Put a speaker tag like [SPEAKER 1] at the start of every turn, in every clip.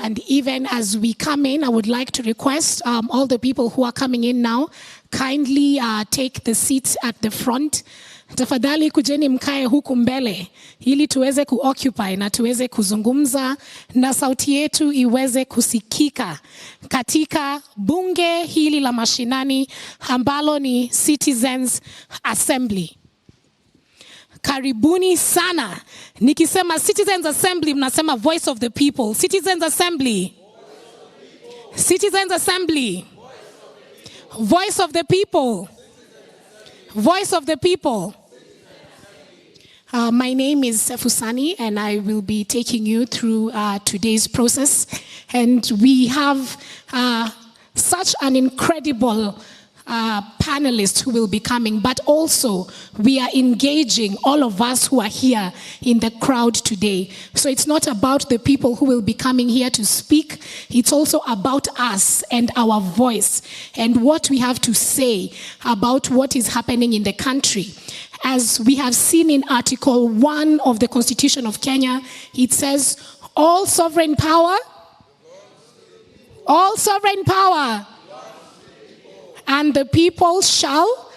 [SPEAKER 1] And even as we come in, I would like to request all the people who are coming in now, kindly take the seats at the front. Tafadhali kujeni mkae huku mbele, ili tuweze kuoccupy na tuweze kuzungumza na sauti yetu iweze kusikika katika bunge hili la mashinani ambalo ni Citizens Assembly. Karibuni sana. Nikisema Citizens Assembly, mnasema Voice of the People. Citizens Assembly. Citizens Assembly. Voice of the People. Voice of the People. My name is Fusani, and I will be taking you through today's process. And we have such an incredible panelists who will be coming, but also we are engaging all of us who are here in the crowd today. So it's not about the people who will be coming here to speak, it's also about us and our voice and what we have to say about what is happening in the country. As we have seen in Article 1 of the Constitution of Kenya, it says, all sovereign power, and the people shall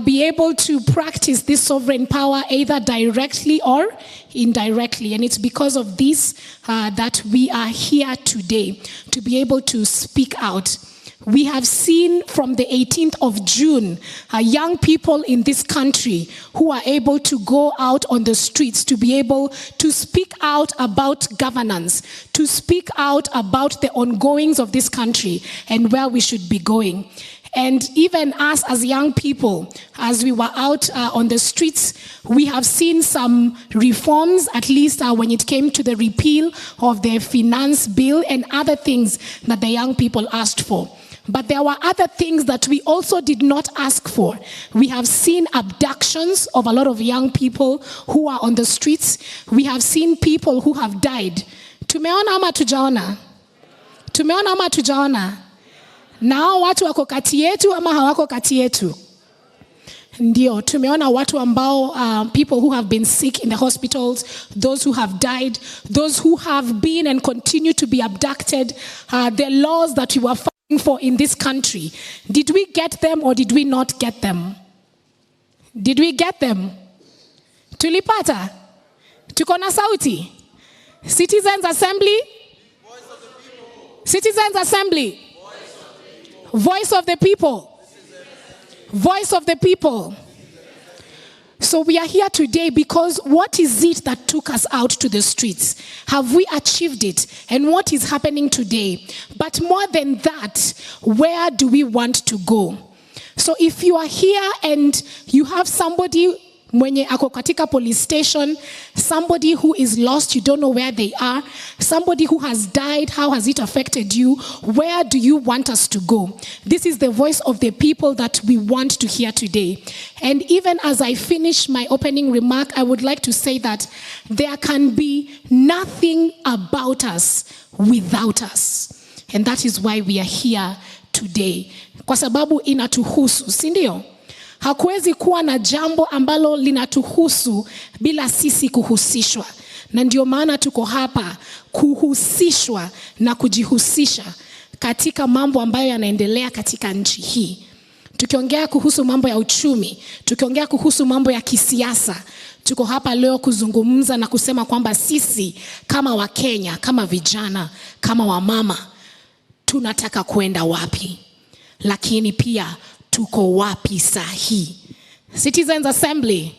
[SPEAKER 1] be able to practice this sovereign power either directly or indirectly. And it's because of this that we are here today, to be able to speak out. We have seen from the 18th of June, young people in this country who are able to go out on the streets to be able to speak out about governance, to speak out about the ongoings of this country and where we should be going. And even us as young people, as we were out on the streets, we have seen some reforms, at least when it came to the repeal of the finance bill and other things that the young people asked for. But there were other things that we also did not ask for. We have seen abductions of a lot of young people who are on the streets. We have seen people who have died. Tumeona ama tujaona? Tumeona ama tujaona? Nao watu wako kati yetu ama hawako kati yetu? Ndio, tumeona watu ambao, people who have been sick in the hospitals, those who have died, those who have been and continue to be abducted, the laws that we were fighting for in this country. Did we get them or did we not get them? Did we get them? Tulipata? Tuko na sauti? Citizens Assembly? Citizens Assembly? Voice of the people. Voice of the people. So we are here today because what is it that took us out to the streets? Have we achieved it? And what is happening today? But more than that, where do we want to go? So if you are here and you have somebody mwenye ako katika police station, somebody who is lost, you don't know where they are, somebody who has died, how has it affected you? Where do you want us to go? This is the voice of the people that we want to hear today. And even as I finish my opening remark, I would like to say that there can be nothing about us without us. And that is why we are here today. Kwa sababu inatuhusu, si ndio? Hakuwezi kuwa na jambo ambalo linatuhusu bila sisi kuhusishwa. Na ndio maana tuko hapa kuhusishwa na kujihusisha katika mambo ambayo yanaendelea katika nchi hii. Tukiongea kuhusu mambo ya uchumi, tukiongea kuhusu mambo ya kisiasa, tuko hapa leo kuzungumza na kusema kwamba sisi kama Wakenya, kama vijana, kama wamama, tunataka kwenda wapi. Lakini pia tuko wapi sahi? Citizens Assembly.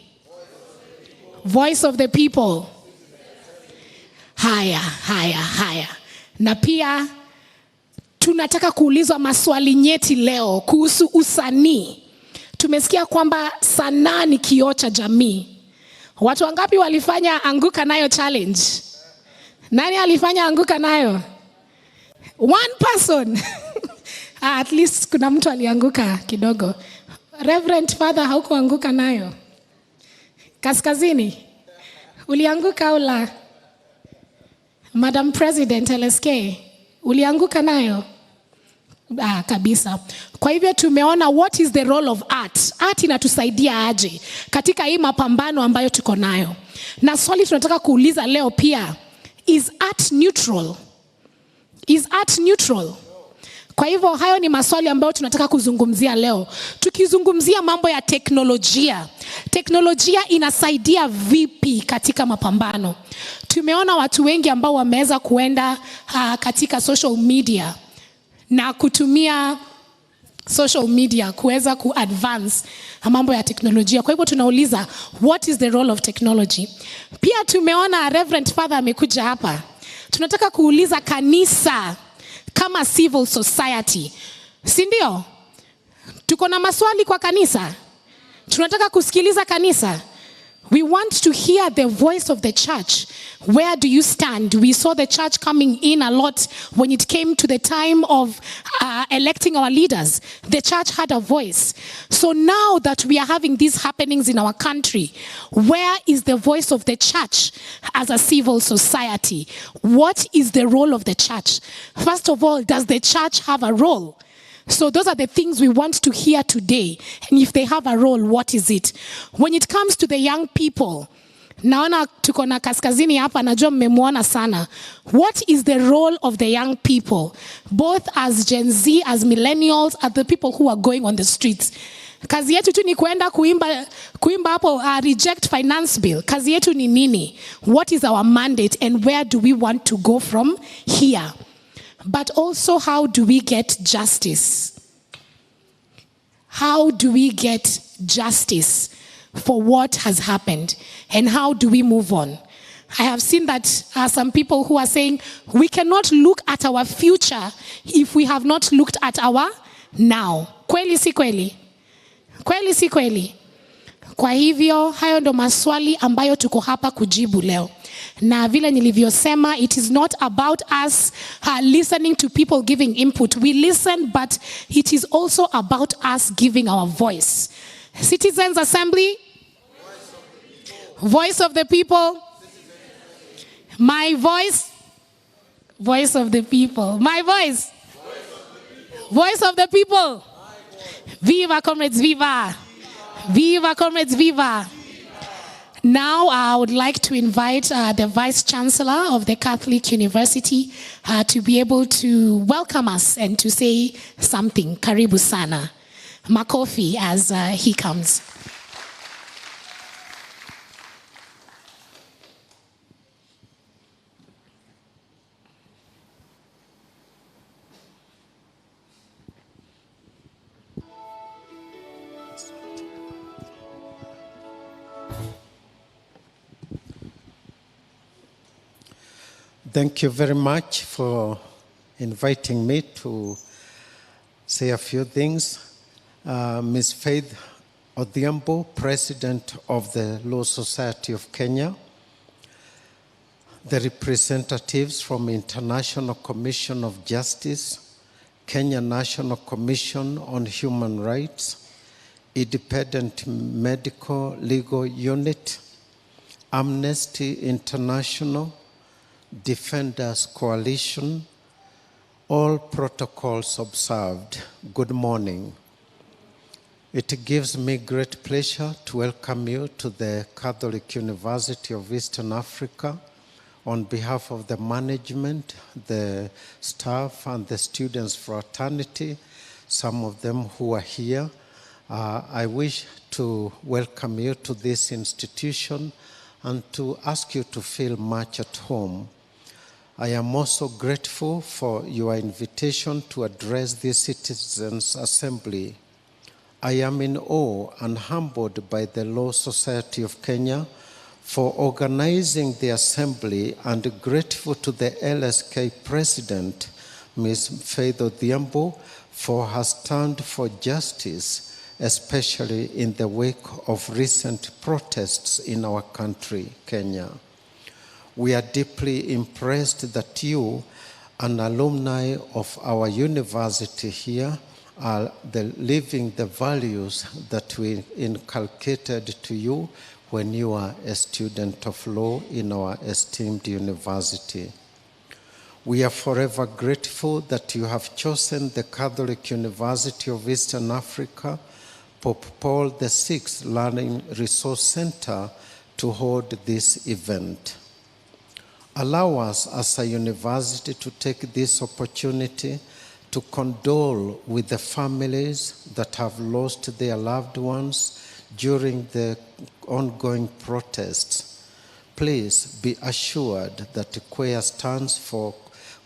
[SPEAKER 1] Voice of the people. Haya. Na pia tunataka kuulizwa maswali nyeti leo kuhusu usanii. Tumesikia kwamba sanaa ni kioo cha jamii. Watu wangapi walifanya anguka nayo challenge? Nani alifanya anguka nayo? One person. At least kuna mtu alianguka kidogo. Reverend Father, haukuanguka nayo? Kaskazini? Ulianguka au la? Madam President LSK, ulianguka nayo? Kabisa. Kwa hivyo tumeona what is the role of art. Art inatusaidia aje katika hii mapambano ambayo tuko nayo. Na swali tunataka kuuliza leo pia, is art neutral? Is art neutral? Kwa hivyo hayo ni maswali ambayo tunataka kuzungumzia leo. Tukizungumzia mambo ya teknolojia. Teknolojia inasaidia vipi katika mapambano? Tumeona watu wengi ambao wameweza kuenda katika social media na kutumia social media kuweza kuadvance mambo ya teknolojia. Kwa hivyo tunauliza, what is the role of technology? Pia tumeona Reverend Father amekuja hapa. Tunataka kuuliza kanisa kama civil society. Si ndio? Tuko na maswali kwa kanisa. Tunataka kusikiliza kanisa. We want to hear the voice of the church. Where do you stand? We saw the church coming in a lot when it came to the time of electing our leaders. The church had a voice. So now that we are having these happenings in our country, where is the voice of the church as a civil society? What is the role of the church? First of all, does the church have a role? So those are the things we want to hear today. And if they have a role, what is it? When it comes to the young people, naona tuko na kaskazini hapa, najua mmemuona sana. What is the role of the young people? Both as Gen Z, as millennials, as the people who are going on the streets. Kazi yetu tu ni kuenda kuimba hapo reject finance bill. Kazi yetu ni nini? What is our mandate and where do we want to go from here? But also, how do we get justice? How do we get justice for what has happened? And how do we move on? I have seen that some people who are saying, we cannot look at our future if we have not looked at our now. Kweli si kweli? Kweli si kweli? Kwa hivyo, hayo ndo maswali ambayo tuko hapa kujibu leo. Na vile nilivyosema, it is not about us listening to people giving input. We listen, but it is also about us giving our voice. Citizens Assembly, voice of the people. My voice, voice of the people. My voice, voice of the people. Viva, comrades, viva. Viva, comrades, viva. Now I would like to invite the Vice Chancellor of the Catholic University to be able to welcome us and to say something. Karibu sana. Makofi as he comes.
[SPEAKER 2] Thank you very much for inviting me to say a few things. Ms. Faith Odhiambo, President of the Law Society of Kenya, the representatives from International Commission of Justice, Kenya National Commission on Human Rights, Independent Medical Legal Unit, Amnesty International, Defenders Coalition, all protocols observed. Good morning. It gives me great pleasure to welcome you to the Catholic University of Eastern Africa on behalf of the management, the staff, and the students fraternity, some of them who are here. I wish to welcome you to this institution and to ask you to feel much at home. I am also grateful for your invitation to address this Citizens' Assembly. I am in awe and humbled by the Law Society of Kenya for organizing the assembly and grateful to the LSK President, Ms. Faith Odhiambo, for her stand for justice, especially in the wake of recent protests in our country, Kenya. We are deeply impressed that you, an alumni of our university here, are living the values that we inculcated to you when you are a student of law in our esteemed university. We are forever grateful that you have chosen the Catholic University of Eastern Africa, Pope Paul VI Learning Resource Center, to hold this event. Allow us as a university to take this opportunity to condole with the families that have lost their loved ones during the ongoing protests. Please be assured that CQUEA stands for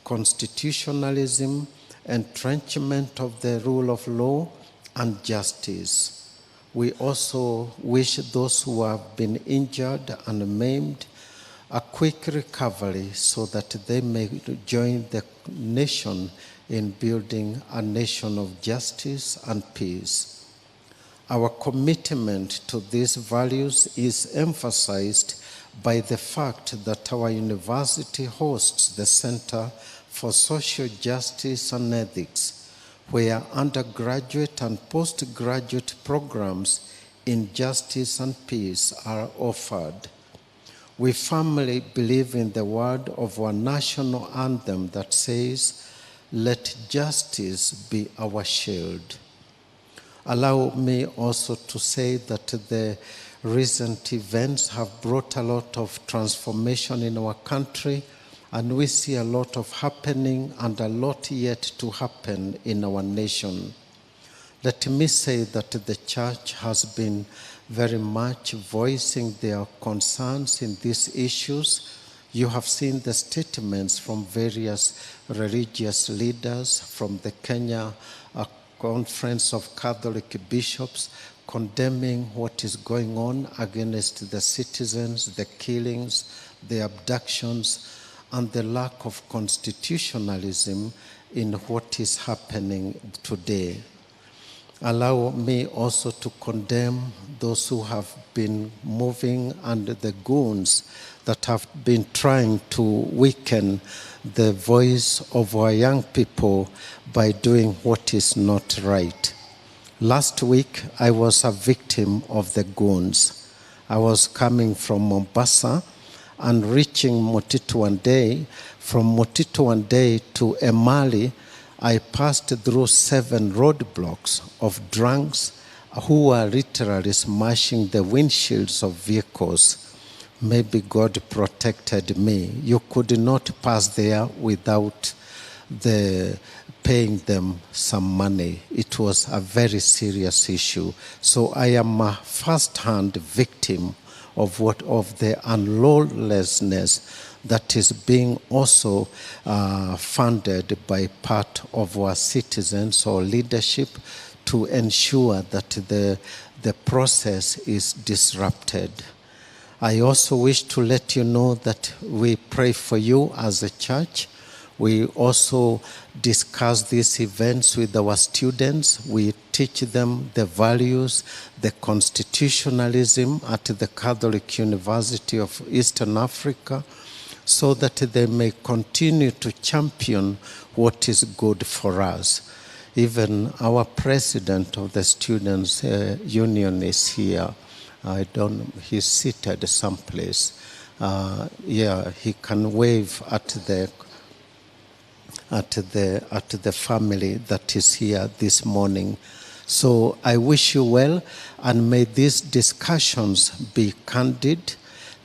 [SPEAKER 2] constitutionalism, entrenchment of the rule of law, and justice. We also wish those who have been injured and maimed a quick recovery so that they may join the nation in building a nation of justice and peace. Our commitment to these values is emphasized by the fact that our university hosts the Center for Social Justice and Ethics, where undergraduate and postgraduate programs in justice and peace are offered. We firmly believe in the word of our national anthem that says, "Let justice be our shield." Allow me also to say that the recent events have brought a lot of transformation in our country, and we see a lot of happening and a lot yet to happen in our nation. Let me say that the church has been very much voicing their concerns in these issues. You have seen the statements from various religious leaders, from the Kenya Conference of Catholic Bishops, condemning what is going on against the citizens, the killings, the abductions, and the lack of constitutionalism in what is happening today. Allow me also to condemn those who have been moving under the goons that have been trying to weaken the voice of our young people by doing what is not right. Last week, I was a victim of the goons. I was coming from Mombasa and reaching Motito-Andei. From Motito-Andei to Emali, I passed through 7 roadblocks of drunks who were literally smashing the windshields of vehicles. Maybe God protected me. You could not pass there without paying them some money. It was a very serious issue. So I am a first-hand victim of the unlawlessness that is being also funded by part of our citizens or leadership to ensure that the process is disrupted. I also wish to let you know that we pray for you as a church. We also discuss these events with our students. We teach them the values, the constitutionalism at the Catholic University of Eastern Africa, so that they may continue to champion what is good for us. Even our president of the Students' Union is here. He's seated someplace. He can wave at the family that is here this morning. So I wish you well, and may these discussions be candid.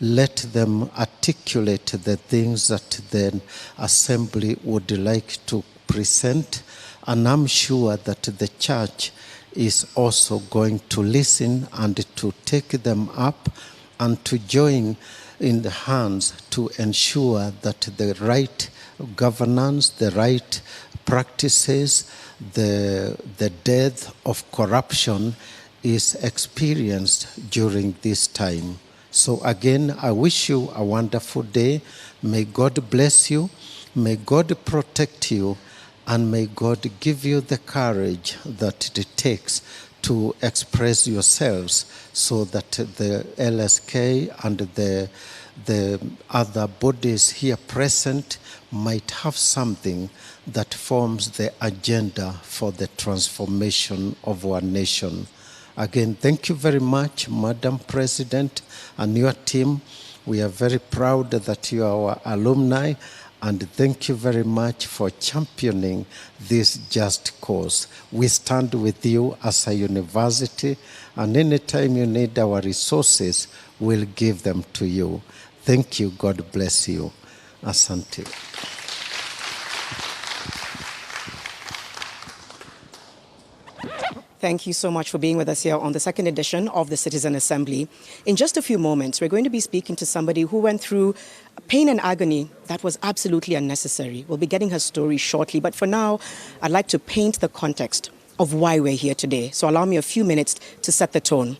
[SPEAKER 2] Let them articulate the things that the assembly would like to present, and I'm sure that the church is also going to listen and to take them up and to join in the hands to ensure that the right governance, the right practices, the death of corruption is experienced during this time. So again, I wish you a wonderful day. May God bless you. May God protect you. And may God give you the courage that it takes to express yourselves so that the LSK and the other bodies here present might have something that forms the agenda for the transformation of our nation. Again, thank you very much, Madam President and your team. We are very proud that you are our alumni, and thank you very much for championing this just cause. We stand with you as a university, and anytime you need our resources, we'll give them to you. Thank you. God bless you. Asante.
[SPEAKER 3] Thank you so much for being with us here on the second edition of the Citizen Assembly. In just a few moments, we're going to be speaking to somebody who went through pain and agony that was absolutely unnecessary. We'll be getting her story shortly, but for now, I'd like to paint the context of why we're here today. So allow me a few minutes to set the tone.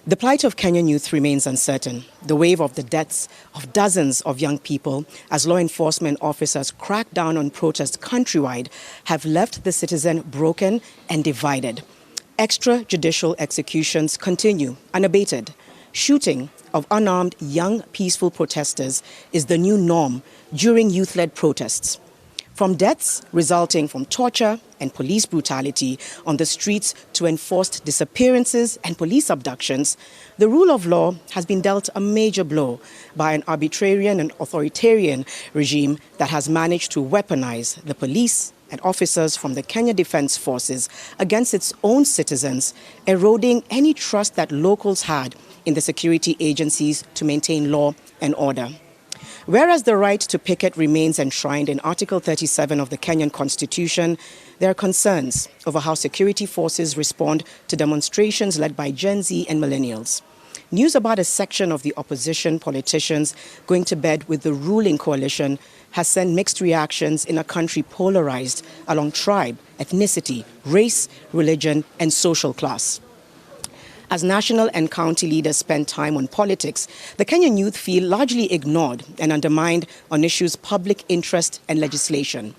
[SPEAKER 3] The plight of Kenyan youth remains uncertain. The wave of the deaths of dozens of young people as law enforcement officers crack down on protests countrywide have left the citizen broken and divided. Extrajudicial executions continue unabated. Shooting of unarmed young peaceful protesters is the new norm during youth-led protests. From deaths resulting from torture and police brutality on the streets to enforced disappearances and police abductions, the rule of law has been dealt a major blow by an arbitrarian and authoritarian regime that has managed to weaponize the police and officers from the Kenya Defense Forces against its own citizens, eroding any trust that locals had in the security agencies to maintain law and order. Whereas the right to picket remains enshrined in Article 37 of the Kenyan Constitution, there are concerns over how security forces respond to demonstrations led by Gen Z and millennials. News about a section of the opposition politicians going to bed with the ruling coalition has sent mixed reactions in a country polarized along tribe, ethnicity, race, religion, and social class. As national and county leaders spend time on politics, the Kenyan youth feel largely ignored and undermined on issues of public interest and legislation.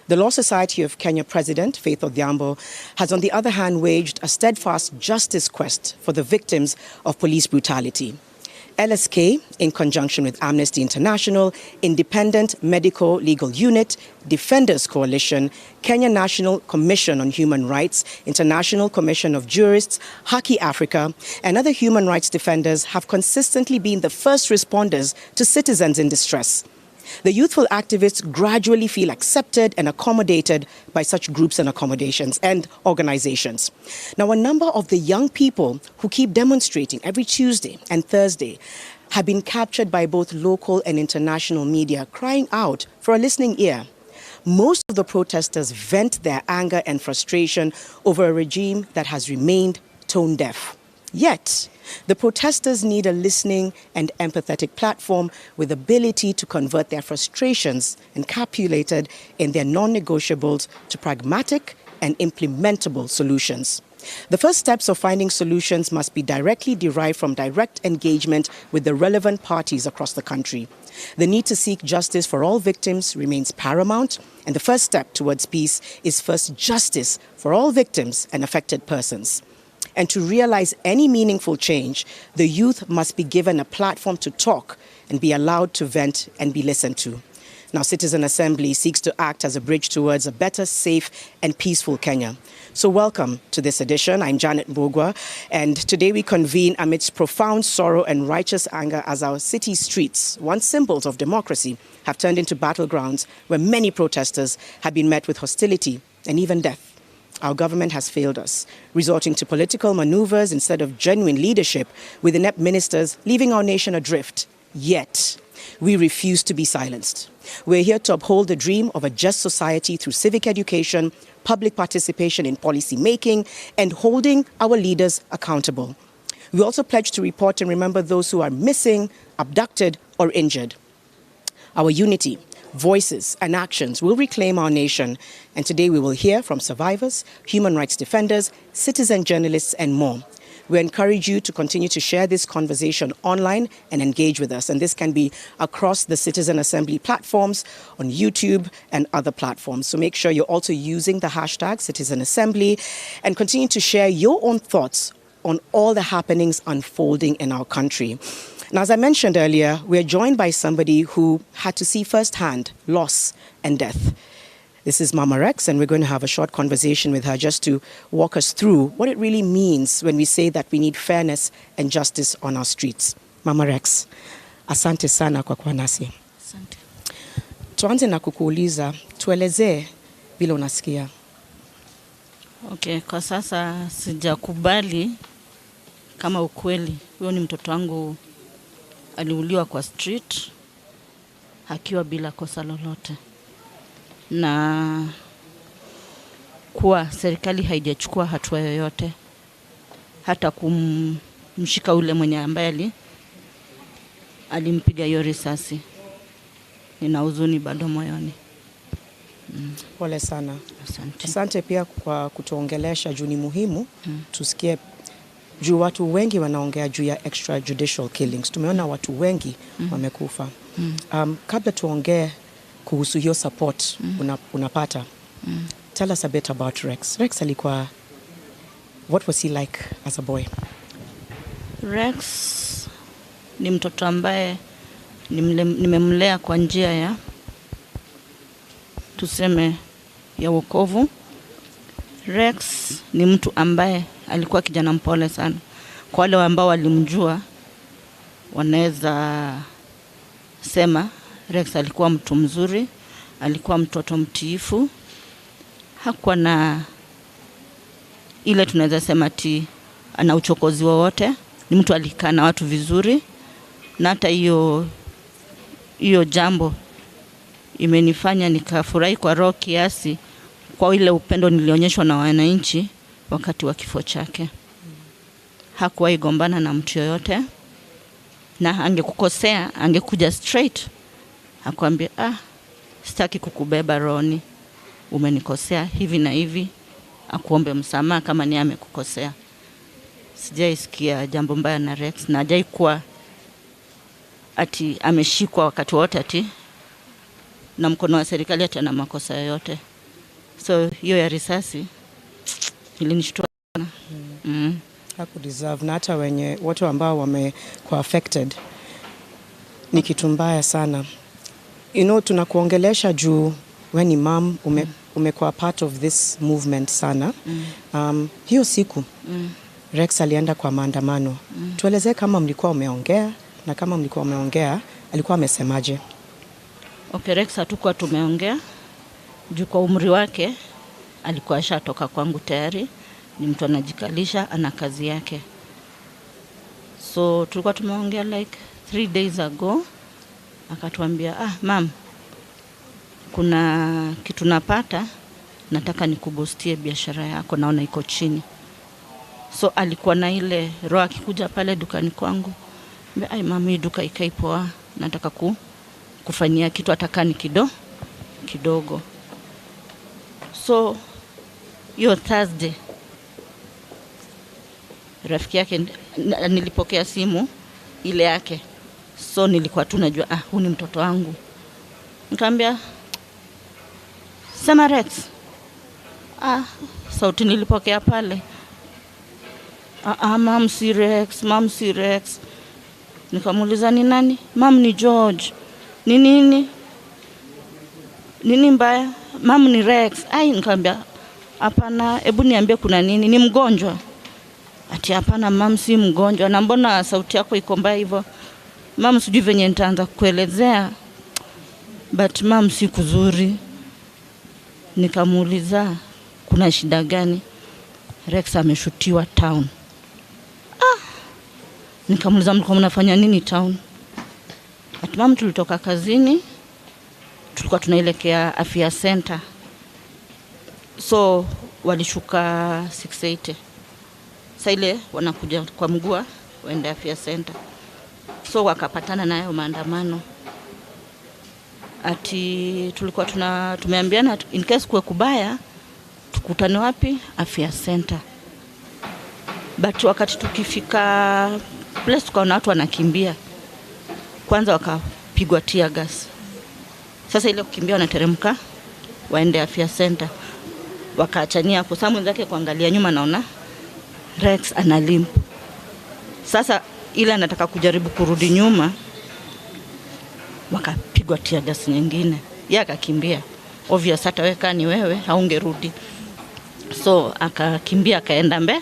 [SPEAKER 3] The Law Society of Kenya President, Faith Odhiambo, has on the other hand waged a steadfast justice quest for the victims of police brutality. LSK, in conjunction with Amnesty International, Independent Medical Legal Unit, Defenders Coalition, Kenya National Commission on Human Rights, International Commission of Jurists, Haki Africa, and other human rights defenders have consistently been the first responders to citizens in distress. The youthful activists gradually feel accepted and accommodated by such groups and accommodations and organizations. Now, a number of the young people who keep demonstrating every Tuesday and Thursday have been captured by both local and international media, crying out for a listening ear. Most of the protesters vent their anger and frustration over a regime that has remained tone deaf. Yet, the protesters need a listening and empathetic platform with ability to convert their frustrations encapsulated in their non-negotiables to pragmatic and implementable solutions. The first steps of finding solutions must be directly derived from direct engagement with the relevant parties across the country. The need to seek justice for all victims remains paramount, and the first step towards peace is first justice for all victims and affected persons. And to realize any meaningful change, the youth must be given a platform to talk and be allowed to vent and be listened to. Now, Citizen Assembly seeks to act as a bridge towards a better, safe, and peaceful Kenya. So welcome to this edition. I'm Janet Mbogwa, and today we convene amidst profound sorrow and righteous anger as our city streets, once symbols of democracy, have turned into battlegrounds where many protesters have been met with hostility and even death. Our government has failed us, resorting to political maneuvers instead of genuine leadership, with inept ministers leaving our nation adrift. Yet, we refuse to be silenced. We're here to uphold the dream of a just society through civic education, public participation in policy making, and holding our leaders accountable. We also pledge to report and remember those who are missing, abducted, or injured. Our unity, voices, and actions will reclaim our nation. And today we will hear from survivors, human rights defenders, citizen journalists, and more. We encourage you to continue to share this conversation online and engage with us. And this can be across the Citizen Assembly platforms, on YouTube, and other platforms. So make sure you're also using the hashtag Citizen Assembly and continue to share your own thoughts on all the happenings unfolding in our country. Now, as I mentioned earlier, we are joined by somebody who had to see firsthand loss and death. This is Mama Rex, and we're going to have a short conversation with her just to walk us through what it really means when we say that we need fairness and justice on our streets. Mama Rex, asante sana kwa kuwa nasi.
[SPEAKER 1] Asante.
[SPEAKER 3] Tuanze na kukuuliza, tuelezee vile unasikia.
[SPEAKER 4] Okay, kwa sasa sijakubali kama ukweli. Huyo ni mtoto wangu aliuliwa kwa street. akiwa bila kosa lolote, na kuwa serikali haijachukua hatua yoyote hata kumshika ule mwenye ambaye alimpiga hiyo risasi. Nina huzuni bado moyoni.
[SPEAKER 3] Pole sana.
[SPEAKER 4] Asante.
[SPEAKER 3] Asante pia kwa kutuongelesha juu ni muhimu tusikie juu watu wengi wanaongea juu ya extrajudicial killings. Tumeona watu wengi wamekufa. Kabla tuongee kuhusu hiyo support unapata, tell us a bit about Rex. Rex alikuwa, what was he like as a boy?
[SPEAKER 4] Rex ni mtoto ambaye nimemlea kwa njia ya tuseme ya wokovu. Rex ni mtu ambaye alikuwa kijana mpole sana. Kwa wale ambao walimjua wanaweza sema Rex alikuwa mtu mzuri, alikuwa mtoto mtiifu. Hakuwa na ile tunaweza sema ana uchokozi wowote. Ni mtu alikaa na watu vizuri, na hata hiyo jambo imenifanya nikafurahi kwa roho kiasi kwa ile upendo nilionyeshwa na wananchi wakati wa kifo chake. Hakuwahi gombana na mtu yoyote, na angekukosea angekuja straight akwambia, sitaki kukubeba rohoni, umenikosea hivi na hivi, akuombe msamaha kama ni amekukosea. Sijaisikia jambo mbaya na Rex, na hajai kuwa ati ameshikwa wakati wote na mkono wa serikali ati ana makosa yoyote. So hiyo ya risasi ilinishtua sana.
[SPEAKER 3] Haku deserve, na hata wenye watu ambao wamekuwa affected ni kitu mbaya sana. Tunakuongelesha juu we ni mom, umekuwa part of this movement sana. Hiyo siku Rex alienda kwa maandamano. Tuelezee kama mlikuwa umeongea, na kama mlikuwa umeongea alikuwa amesemaje?
[SPEAKER 4] Okay, Rex hatukuwa tumeongea juu kwa umri wake alikuwa ashatoka kwangu tayari. Ni mtu anajikalisha, ana kazi yake. So tulikuwa tumeongea like 3 days ago. Akatuambia, mam, kuna kitu napata, nataka nikubostie biashara yako, naona iko chini. So alikuwa na ile roho akikuja pale dukani kwangu, mami, hii duka ikai poa, nataka kufanyia kitu atakani kidogo. So hiyo Thursday rafiki yake nilipokea simu ile yake. So nilikuwa tu najua huyu ni mtoto wangu. Nikamwambia, sema Rex. Sauti nilipokea pale, mam si Rex, mam si Rex. Nikamuuliza ni nani? Mam ni George. Ni nini mbaya? Mam ni Rex. Nikamwambia, hapana, hebu niambie kuna nini? Ni mgonjwa? Ati hapana mam, si mgonjwa. Na mbona sauti yako iko mbaya hivyo? Mam, sijui venye nitaanza kuelezea, but mam, si kuzuri. Nikamuuliza kuna shida gani? Rex ameshutiwa town. Nikamuuliza mlikuwa mnafanya nini town? Ati mam, tulitoka kazini, tulikuwa tunaelekea afya center. So walishuka 680. Sasa ile wanakuja kwa mguu waende afya center. So wakapatana nayo maandamano. Ati tulikuwa tumeambiana in case kuwe kubaya tukutane wapi? Afya center. But wakati tukifika place tukaona watu wanakimbia. Kwanza wakapigwa tear gas. Sasa ile kukimbia wanateremka waende afya center. Wakaachania hapo. Samu zake kuangalia nyuma, naona Rex analimp. Sasa ile anataka kujaribu kurudi nyuma, wakapigwa tear gas nyingine. Yeye akakimbia. Obvious hata weka ni wewe haungerudi. So akakimbia akaenda mbele,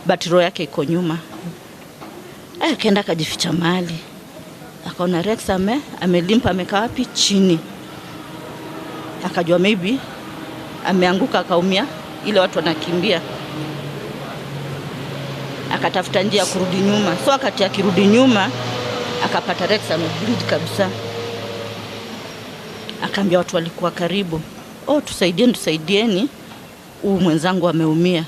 [SPEAKER 4] but roho yake iko nyuma. Akaenda akajificha mahali. Akaona Rex amelimpa, amekaa wapi? Chini. Akajua maybe ameanguka akaumia, ile watu wanakimbia. Akatafuta njia kurudi nyuma. So akati akirudi nyuma akapata Rex amebleed kabisa. Akaambia watu walikuwa karibu, tusaidieni, huyu mwenzangu ameumia.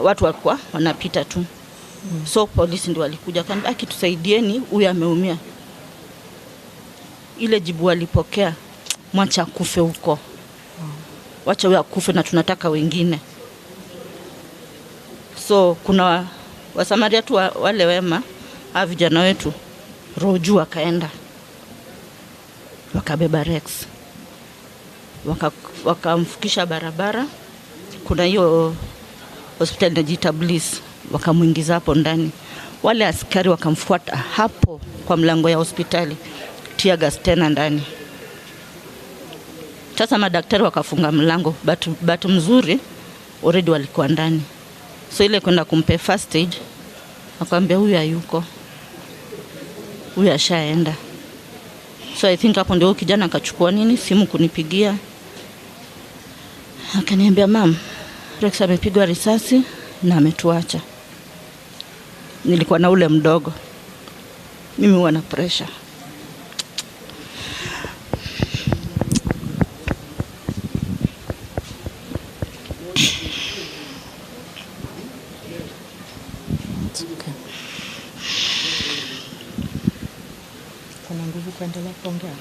[SPEAKER 4] Watu walikuwa wanapita tu. So polisi ndio walikuja, akaambia tusaidieni, huyu ameumia. Ile jibu walipokea, mwacha kufe huko. Wacha huyu akufe na tunataka wengine. So kuna wasamaria tu wale wema, vijana wetu roju wakaenda. Wakabeba Rex. Wakamfikisha barabara. Kuna hiyo hospitali inajiita Bliss, wakamuingiza hapo ndani. Wale askari wakamfuata hapo kwa mlango ya hospitali, tear gas tena ndani. Sasa madaktari wakafunga mlango, but mzuri already walikuwa ndani. So ile kwenda kumpe first aid, akamwambia huyu hayuko, huyu ashaenda. So I think hapo ndio kijana akachukua simu kunipigia. Akaniambia, "Mom, Rex amepigwa risasi na ametuacha." Nilikuwa na ule mdogo. Mimi huwa na pressure.
[SPEAKER 3] Kuna nguvu kuendelea kuongea?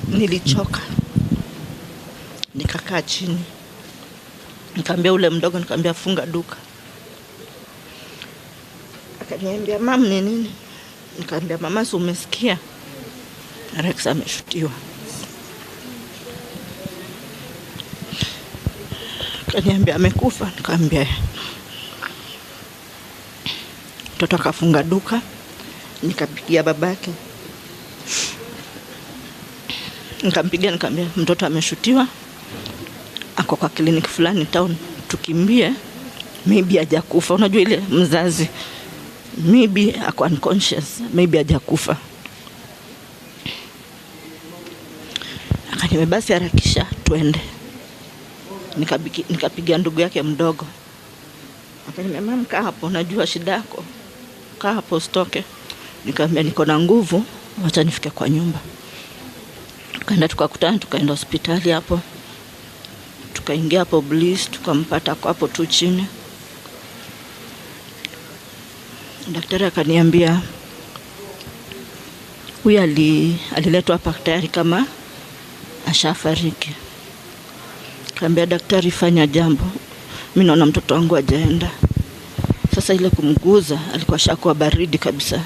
[SPEAKER 4] Nilichoka. Nikakaa chini. Nikamwambia ule mdogo, nikamwambia funga duka. Akaniambia, "Mama, ni nini?" Nikamwambia, "Mama, si umesikia? Rex ameshutiwa." Akaniambia, "Amekufa?" Nikamwambia, mtoto akafunga duka. Nikapigia babake. Nikamwambia, "Mtoto ameshutiwa. Ako kwa kliniki fulani town. Tukimbie, maybe hajakufa." Unajua ile mzazi, maybe ako unconscious, maybe hajakufa. Akaniambia, "Basi harakisha twende." Nikapigia ndugu yake mdogo. Akaniambia, "Mama, kaa hapo, najua shida yako. Kaa hapo usitoke." Nikamwambia, "Niko na nguvu, acha nifike kwa nyumba." Kaenda tukakutana, tukaenda hospitali hapo. Tukaingia hapo Bliss, tukampata kwa hapo tu chini. Daktari akaniambia, "Huyu aliletwa hapa tayari kama ashafariki." Kaambia, "Daktari, fanya jambo. Mimi naona mtoto wangu hajaenda." Sasa ile kumguza alikuwa shakuwa baridi kabisa.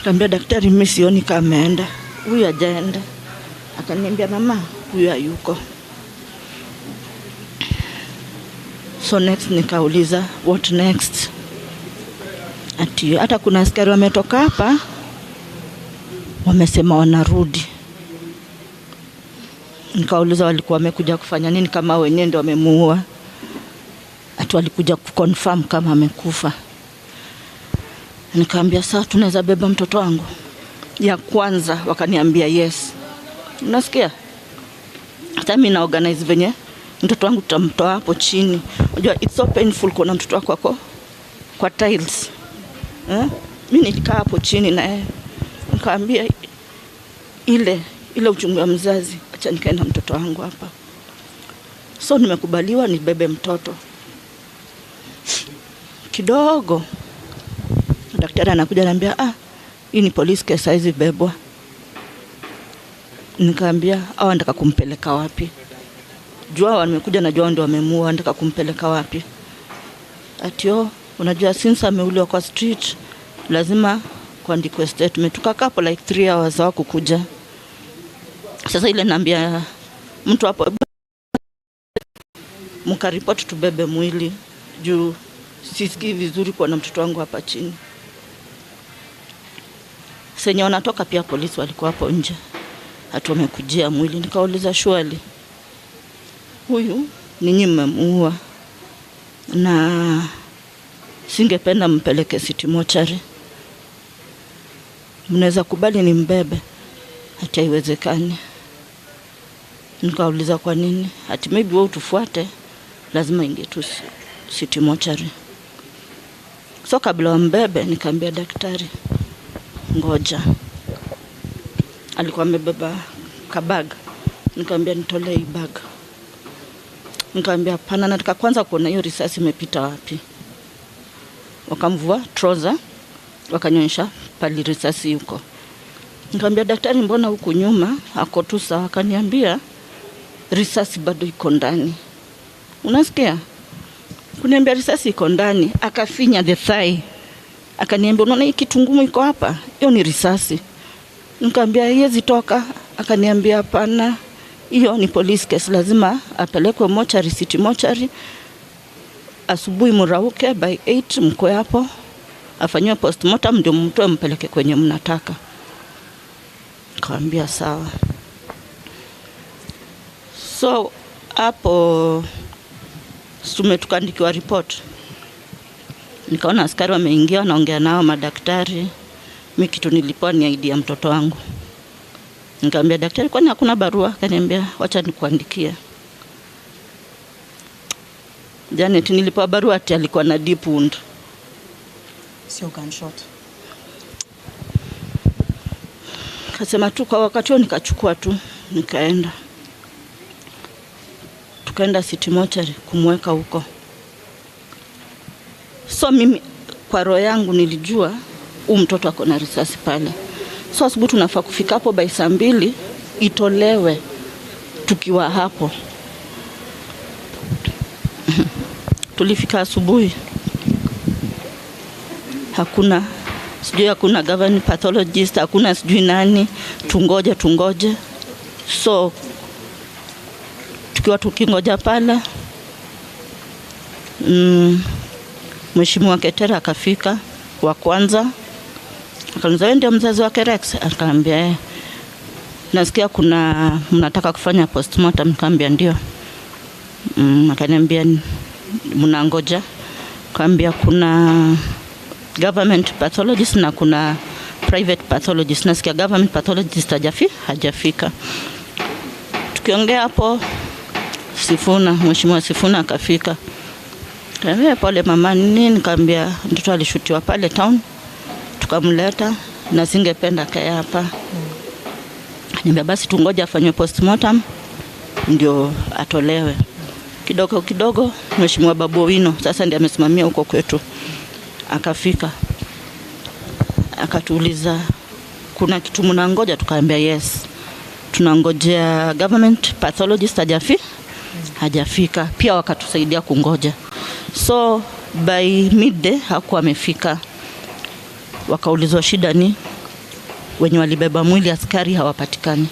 [SPEAKER 4] Kaambia, "Daktari, mimi sioni kama ameenda. Huyu hajaenda." Akaniambia, "Mama, huyu hayuko." So next nikauliza, what next? Ati hata kuna askari wametoka hapa, wamesema wanarudi. Nikauliza walikuwa wamekuja kufanya nini kama wenyewe ndio wamemuua? Ati walikuja kuconfirm kama amekufa. Nikaambia, "Sasa tunaweza beba mtoto wangu?" Ya kwanza wakaniambia yes. Unasikia? Hata mimi na organize venye mtoto wangu tutamtoa hapo chini. Unajua it's so painful kuna mtoto wako kwa tiles. Mimi nilikaa hapo chini na nikaambia ile uchungu wa mzazi, acha nikaenda mtoto wangu hapa. So nimekubaliwa nibebe mtoto. Kidogo daktari anakuja ananiambia, "Hii ni police case, hizi bebwa." Nikaambia, "Nataka kumpeleka wapi?" Jua wamekuja na jua ndio wamemuua, nataka kumpeleka wapi? Ati unajua since ameuliwa kwa street, lazima kuandikwe statement. Tukakaa hapo like 3 hours wako kuja. Sasa ile naambia mtu hapo, "Mkaripoti tubebe mwili juu sisikii vizuri kwa na mtoto wangu hapa chini." Senye wanatoka pia polisi walikuwa hapo nje. Hatu wamekujia mwili. Nikauliza, "Shwali, huyu ninyi mmemuua na singependa mpeleke city mortuary. Mnaweza kubali ni mbebe?" Hata haiwezekani. Nikauliza, "Kwa nini?" Hati maybe wewe utufuate, lazima ingetu city mortuary. So kabla wambebe nikaambia daktari ngoja. Alikuwa amebeba kabag. Nikaambia nitolee hii bag. Nikaambia hapana, nataka kwanza kuona hiyo risasi imepita wapi. Wakamvua trouser, wakanyonyesha pali risasi yuko. Nikaambia daktari, mbona huku nyuma ako tu sawa? Akaniambia risasi bado iko ndani. Unasikia? Kuniambia risasi iko ndani, akafinya the thigh. Akaniambia unaona hii kitu ngumu iko hapa? Hiyo ni risasi. Nikaambia haiwezi toka. Akaniambia hapana, hiyo ni police case, lazima apelekwe mochari, city mochari. Asubuhi mrauke by 8 mko hapo, afanywe postmortem ndio mtoe mpeleke kwenye mnataka. Kaambia sawa. So hapo tukaandikiwa report. Nikaona askari wameingia wanaongea nao madaktari. Mimi kitu nilipewa ni ID ya mtoto wangu. Nikamwambia daktari, kwani hakuna barua? Akaniambia wacha nikuandikie. Janet, nilipewa barua ati alikuwa na deep wound.
[SPEAKER 3] Sio gunshot.
[SPEAKER 4] Kasema tu kwa wakati huo nikachukua tu nikaenda. Tukaenda city mortuary kumweka huko. So mimi kwa roho yangu nilijua mtoto ako na risasi pale. So asubuhi tunafaa kufika hapo by 2:00 itolewe tukiwa hapo. Tulifika asubuhi. Hakuna government pathologist, hakuna sijui nani, tungoje. So tukingoja pale, Mheshimiwa Ketera akafika wa kwanza. Akaniuliza wewe ndio mzazi wa Rex? Akaambia nasikia mnataka kufanya postmortem. Nikamwambia ndio. Akaniambia mnangoja? Akaambia kuna government pathologist na kuna private pathologist. Nasikia government pathologist hajafika. Tukiongea hapo Mheshimiwa Sifuna akafika. Kaambia pole mama nini? Nikamwambia mtoto alishutiwa pale town. Tukamleta na singependa kae hapa. Niambia basi tungoje afanywe postmortem ndio atolewe. Kidogo Mheshimiwa Babu Wino sasa ndiye amesimamia huko kwetu. Akafika. Akatuuliza kuna kitu mnangoja? Tukaambia yes. Tunangojea government pathologist hajafika. Pia wakatusaidia kungoja. So by midday hakuwa amefika. Wakaulizwa shida ni wenye walibeba mwili askari hawapatikani.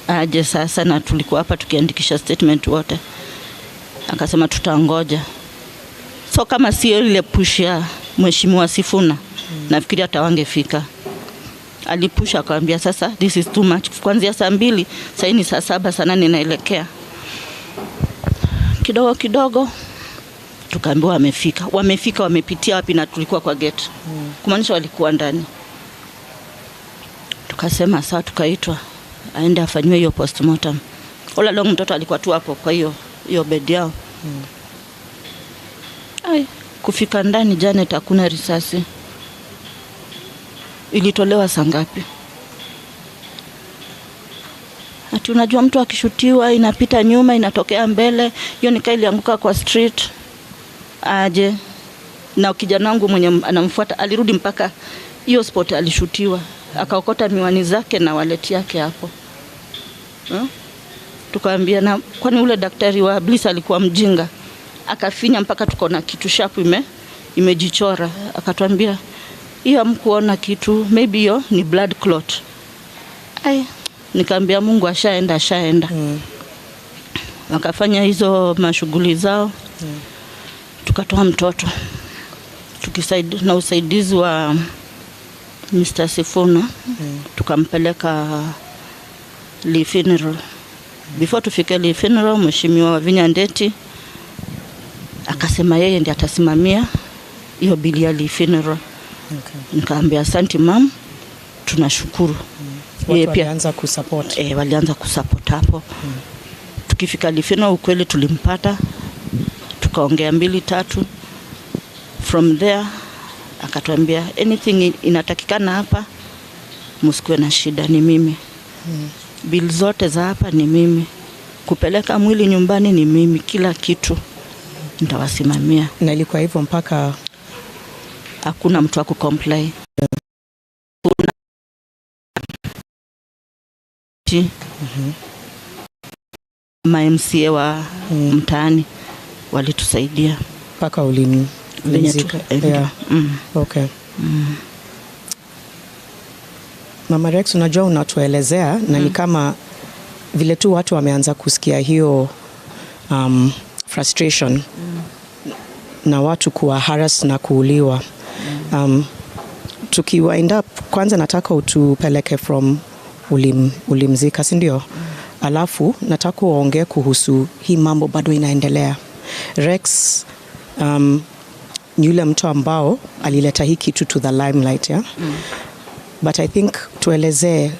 [SPEAKER 4] Aje sasa, na tulikuwa hapa tukiandikisha statement wote. Akasema tutangoja. So kama sio ile push ya Mheshimiwa Sifuna, nafikiri hata wangefika. Alipusha akamwambia sasa this is too much. Kuanzia 2:00 sasa ni 7 saa 8 naelekea. Kidogo tukaambiwa wamefika wamepitia wapi, na tulikuwa kwa gate. Kumaanisha walikuwa ndani. Tukasema sawa, tukaitwa aende afanywe hiyo postmortem. All along mtoto alikuwa tu hapo kwa hiyo bed yao. Kufika ndani Janet hakuna risasi. Ilitolewa saa ngapi? Ati unajua mtu akishutiwa inapita nyuma inatokea mbele. Hiyo nikaa ilianguka kwa street. Aje na kijana wangu mwenye anamfuata alirudi mpaka hiyo spot alishutiwa. Akaokota miwani zake na wallet yake hapo. Tukaambia na kwani ule daktari wa Bliss alikuwa mjinga? Akafinya mpaka tukaona kitu sharp imejichora. Akatuambia hiyo hamkuona kitu, maybe hiyo ni blood clot. Nikaambia Mungu ashaenda. Wakafanya hizo mashughuli zao. Tukatoa mtoto. Tukisaidia na usaidizi wa Mr. Sifuna. Tukampeleka Lee funeral. Before tufike Lee funeral, Mheshimiwa Wavinya Ndeti akasema yeye ndiye atasimamia hiyo bili ya Lee funeral. Nikaambia asante mama, tunashukuru.
[SPEAKER 3] Yeye pia walianza kusupport.
[SPEAKER 4] Walianza kusupport hapo. Tukifika Lee funeral ukweli tulimpata. Tukaongea 2-3 From there akatuambia anything inatakikana hapa msikuwe na shida, ni mimi. Bill zote za hapa ni mimi. Kupeleka mwili nyumbani ni mimi, kila kitu nitawasimamia.
[SPEAKER 3] Na ilikuwa hivyo mpaka
[SPEAKER 4] hakuna mtu wa kucomply. MCA wa mtaani walitusaidia
[SPEAKER 3] mpaka ulimzika. Yeah. Okay. Mama Rex, unajua unatuelezea na ni kama vile tu watu wameanza kusikia hiyo frustration na watu kuwa harass na kuuliwa. Tukiwind up, kwanza nataka utupeleke from ulimzika, si ndio? Alafu nataka uongee kuhusu hii mambo bado inaendelea. Rex ni yule mtu ambao alileta hii kitu to the limelight, yeah? But I think tuelezee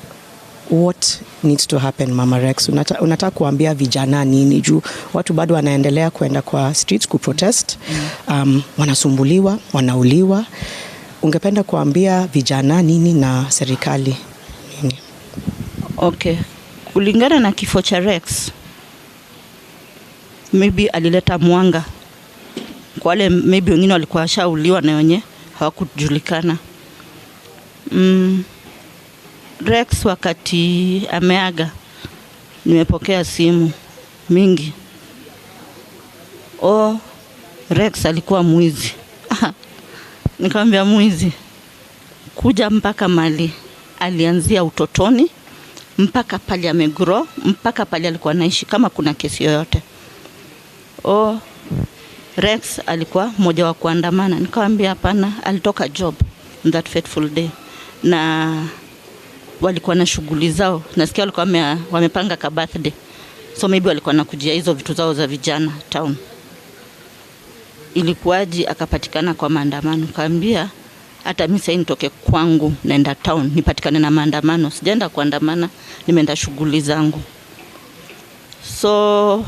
[SPEAKER 3] what needs to happen, Mama Rex. Unataka kuambia vijana nini juu watu bado wanaendelea kwenda kwa streets kuprotest, wanasumbuliwa, wanauliwa. Ungependa kuambia vijana nini na serikali nini?
[SPEAKER 4] Okay. Kulingana na kifo cha Rex, maybe alileta mwanga kwa wale maybe wengine walikuwa shauliwa na wenye hawakujulikana. Rex wakati ameaga nimepokea simu mingi. Rex alikuwa mwizi. Nikamwambia mwizi kuja mpaka mali alianzia utotoni mpaka pale amegrow, mpaka pale alikuwa anaishi kama kuna kesi yoyote. Rex alikuwa mmoja wa kuandamana. Nikamwambia hapana, alitoka job on that fateful day na walikuwa na shughuli zao. Nasikia walikuwa wamepanga ka birthday, so maybe walikuwa nakujia hizo vitu zao za vijana town. Ilikuwaje akapatikana kwa maandamano? Nikamwambia hata mimi sasa nitoke kwangu naenda town nipatikane na maandamano, sijaenda kuandamana, nimeenda shughuli zangu. So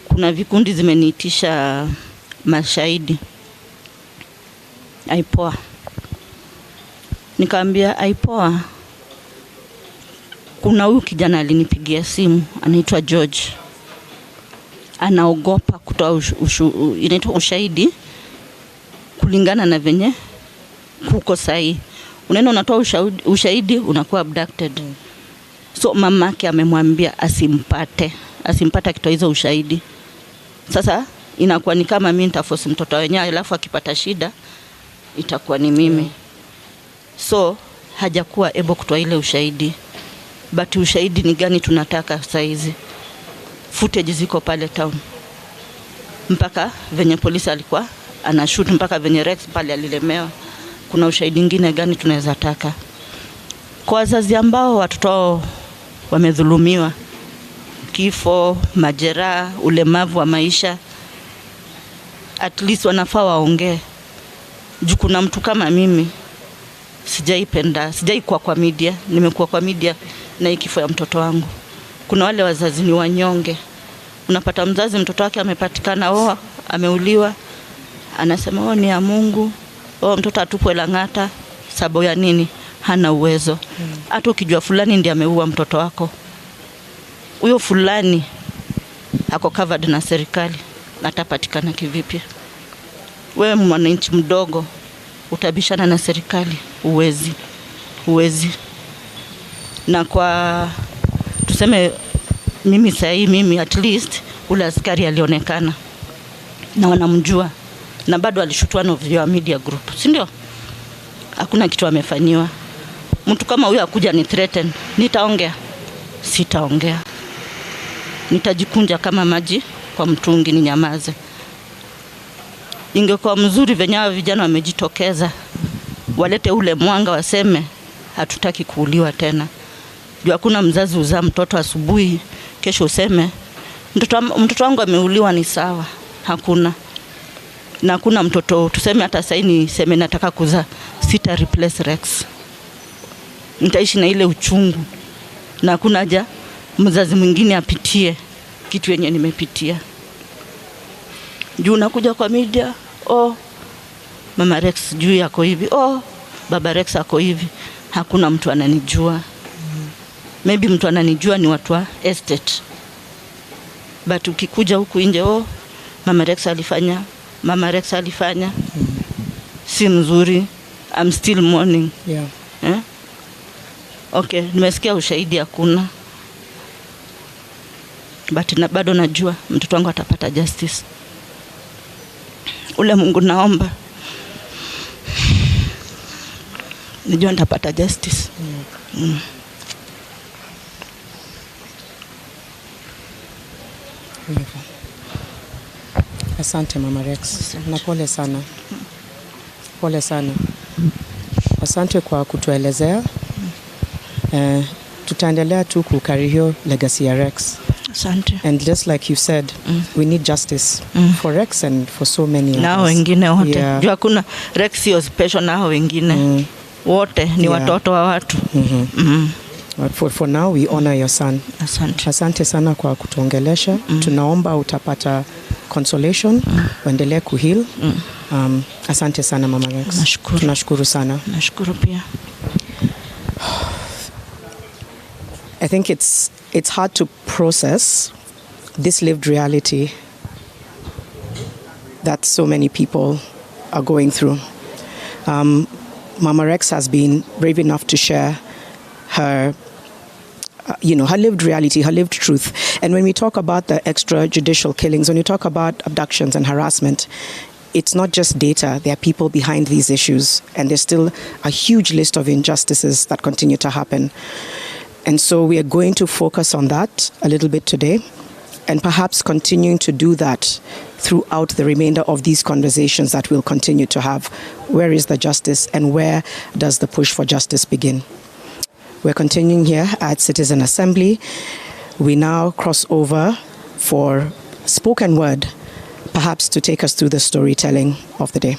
[SPEAKER 4] kuna vikundi zimeniitisha mashahidi aipoa. Nikamwambia aipoa, kuna huyu kijana alinipigia simu anaitwa George, anaogopa kutoa inaitwa ushahidi kulingana na venye kuko sahi. Unaenda unatoa ushahidi unakuwa abducted. So mamake amemwambia asimpate akitoa hizo ushahidi. Sasa inakuwa ni kama mimi nitaforce mtoto wenyewe, alafu akipata shida itakuwa ni mimi. So hajakuwa able kutoa ile ushahidi. But ushahidi ni gani tunataka sasa hizi? Footage ziko pale town. Mpaka venye polisi alikuwa anashoot, mpaka venye Rex pale alilemewa. Kuna ushahidi mwingine gani tunaweza taka? Kwa wazazi ambao watoto wamedhulumiwa, kifo, majeraha, ulemavu wa maisha, at least wanafaa waongee. Juu kuna mtu kama mimi sijaikuwa kwa media, nimekuwa kwa media na kifo ya mtoto wangu. Kuna wale wazazi ni wanyonge. Unapata mzazi mtoto wake amepatikana ameuliwa, anasema ni ya Mungu. Mtoto atupwe Lang'ata sababu ya nini? Hana uwezo. Hata ukijua fulani ndiye ameua mtoto wako, huyo fulani ako covered na serikali, atapatikana kivipi? Wewe mwananchi mdogo utabishana na serikali? Uwezi. Na kwa tuseme mimi at least ule askari alionekana na wanamjua na bado alishutwa na vya media group, si ndio? Hakuna kitu amefanywa. Mtu kama huyo akuja ni threaten, nitaongea? Sitaongea. Nitajikunja kama maji kwa mtungi ninyamaze. Ingekuwa mzuri venye vijana wamejitokeza, walete ule mwanga, waseme hatutaki kuuliwa tena. Juu hakuna mzazi uzaa mtoto asubuhi kesho useme mtoto wangu ameuliwa, ni sawa. Hakuna. Na hakuna mtoto tuseme hata sasa niseme nataka kuzaa, sita replace Rex. Nitaishi na ile uchungu. Na hakuna haja mzazi mwingine apitie kitu yenye nimepitia. Juu nakuja kwa media, oh Mama Rex juu yako hivi, oh Baba Rex ako hivi. Hakuna mtu ananijua. Maybe mtu ananijua ni watu wa estate. But ukikuja huku nje, oh Mama Rex alifanya, Mama Rex alifanya. Si mzuri. I'm still mourning.
[SPEAKER 3] Yeah.
[SPEAKER 4] Okay, nimesikia ushahidi hakuna. But bado najua mtoto wangu atapata justice. Ule Mungu naomba, nijua nitapata justice.
[SPEAKER 3] Asante Mama Rex. Na pole sana. Pole sana. Asante kwa kutuelezea. Tutaendelea tu kucarry hiyo legacy ya Rex.
[SPEAKER 4] Asante.
[SPEAKER 3] And just like you said, we need justice for Rex and for so many others.
[SPEAKER 4] Na wengine wote. Yeah. Jua kuna Rex sio special na wengine. Wote ni watoto wa watu.
[SPEAKER 3] But for now we honor your son.
[SPEAKER 4] Asante.
[SPEAKER 3] Asante sana kwa kutuongelesha. Tunaomba utapata consolation, uendelee kuheal. Asante sana Mama Rex.
[SPEAKER 4] Nashukuru.
[SPEAKER 3] Tunashukuru sana.
[SPEAKER 4] Nashukuru pia.
[SPEAKER 3] I think it's hard to process this lived reality that so many people are going through. Mama Rex has been brave enough to share her her lived reality, her lived truth. And when we talk about the extrajudicial killings, when we talk about abductions and harassment, it's not just data. There are people behind these issues, and there's still a huge list of injustices that continue to happen. And so we are going to focus on that a little bit today, and perhaps continuing to do that throughout the remainder of these conversations that we'll continue to have. Where is the justice, and where does the push for justice begin? We're continuing here at Citizen Assembly. We now cross over for spoken word, perhaps to take us through the storytelling of the day.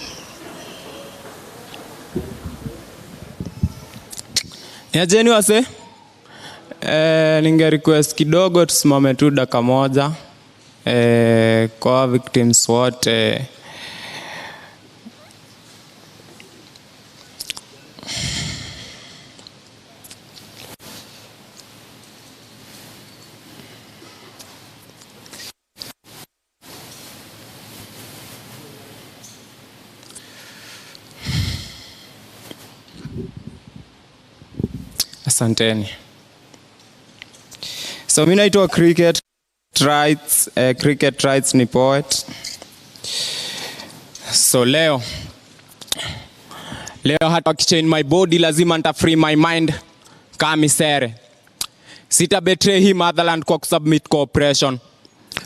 [SPEAKER 5] Yajeni wase, ninge request kidogo tusimame tu dakika moja kwa victims wote. Asanteni. So mimi naitwa Cricket Rights ni poet. So leo hata kichain my body lazima nita free my mind kama misere. Sita betray hii motherland kwa kusubmit cooperation.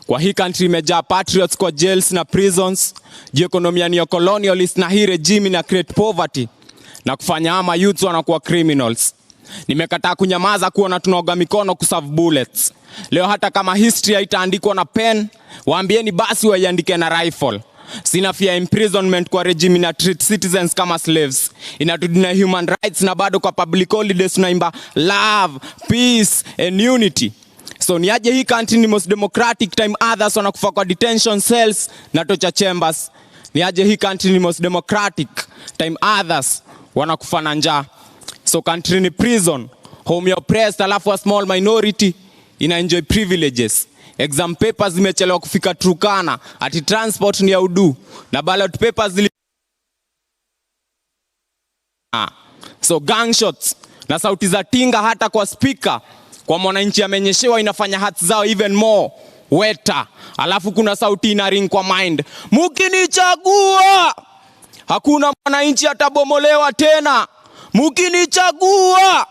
[SPEAKER 5] Kwa hii country imejaa patriots kwa jails na prisons. Economy ni colonialist na hii regime na create poverty na kufanya ama youths wanakuwa criminals. Nimekataa kunyamaza kuona tunaoga mikono kuserve bullets. Leo hata kama history haitaandikwa na pen, waambieni basi waiandike na rifle. Sina fear imprisonment kwa regime na treat citizens kama slaves. Inatudeny human rights na bado kwa public holidays tunaimba love, peace and unity. So niaje hii country ni most democratic time others wanakufa kwa detention cells na torture chambers. Niaje hii country ni most democratic time others wanakufa na njaa. So country ni prison, home ya oppressed, alafu a small minority ina enjoy privileges. Exam papers zimechelewa kufika Turkana, ati transport ni ya udu, na ballot papers So gunshots na sauti za tinga hata kwa speaker, kwa mwananchi amenyeshewa inafanya hearts zao even more wetter. Alafu kuna sauti ina ring kwa mind, mukinichagua hakuna mwananchi atabomolewa tena. Mukinichagua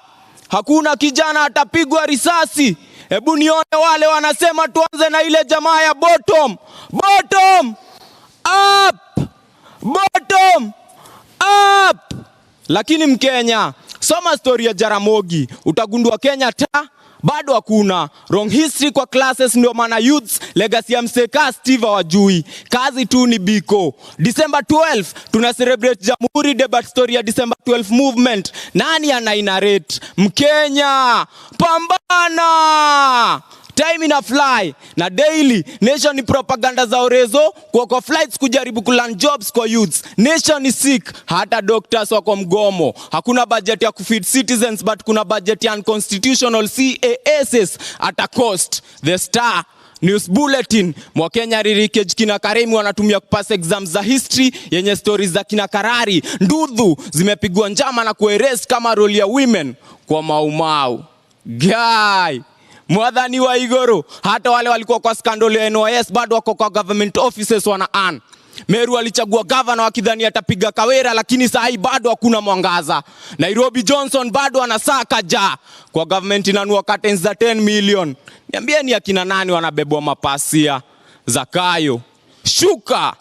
[SPEAKER 5] hakuna kijana atapigwa risasi. Hebu nione wale wanasema tuanze na ile jamaa ya bottom up. Lakini Mkenya, soma story ya Jaramogi, utagundua Kenya bado hakuna wrong history kwa classes. Ndio maana youths legacy ya mseka Steve wajui. Kazi tu ni biko. December 12 tuna celebrate Jamhuri debate story ya December 12 movement. Nani anainarrate? Mkenya, pambana. time ina fly na daily. Nation ni propaganda za orezo kwa flights kujaribu kuland jobs kwa youths. Nation is sick, hata doctors wako mgomo. Hakuna budget ya kufeed citizens but kuna budget ya unconstitutional CASs at a cost. The Star News Bulletin, Mwakenya ririkeji kina Karemi wanatumia kupass exams za history yenye stories za kina Karari. Ndudhu zimepigwa njama na kuerest kama role ya women kwa Maumau. Guy, Mwadhani wa Igoro, hata wale walikuwa kwa scandal ya NYS bado wako kwa government offices wana earn. Meru alichagua governor wakidhani atapiga Kawera, lakini saa hii bado hakuna mwangaza. Nairobi Johnson bado anasaka ja kwa government inanua curtains za 10 million. Niambieni akina nani wanabebwa mapasia Zakayo shuka.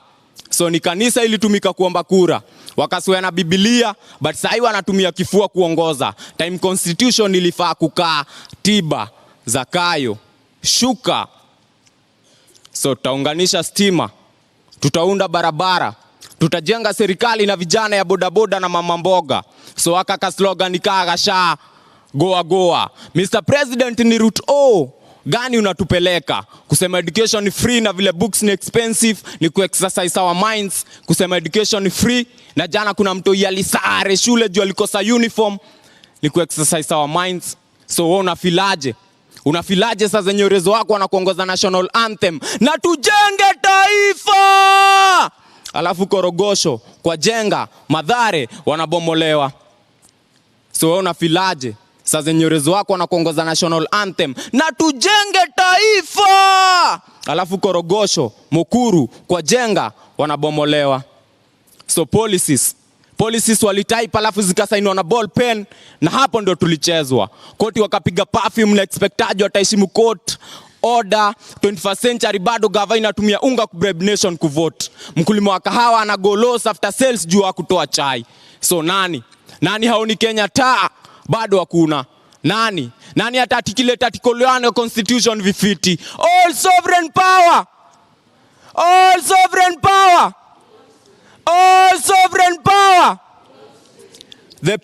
[SPEAKER 5] So ni kanisa ilitumika kuomba kura, wakaswea na Biblia, but saa hii wanatumia kifua kuongoza. Time constitution ilifaa kukaa tiba. Zakayo shuka. So tutaunganisha stima, tutaunda barabara, tutajenga serikali na vijana ya bodaboda na mama mboga. So waka slogan ikagasha goa goa. Mr. President, ni route O gani unatupeleka? Kusema education ni free na vile books ni expensive ni ku-exercise our minds. Kusema education ni free na jana kuna mtu yalisare shule juu alikosa uniform ni ku-exercise our minds. So wewe unafilaje? Unafilaje sasa zenye urezo wako wanakuongoza national anthem na tujenge taifa, alafu Korogosho kwa jenga Mathare wanabomolewa? So wewe unafilaje sasa zenye urezo wako wanakuongoza national anthem na tujenge taifa, alafu Korogosho Mukuru kwa jenga wanabomolewa? So policies walitaipa alafu zikasainiwa na ball pen, na hapo ndio tulichezwa. Koti wakapiga perfume na expectaji wataheshimu court order. 21st century bado gava inatumia unga kubribe nation kuvote. Mkulima wa kahawa ana go loss after sales juu wa kutoa chai. So nani haoni Kenya taa? Bado hakuna. Nani atatikile article constitution vifiti? All sovereign power, all sovereign power, all sovereign power. The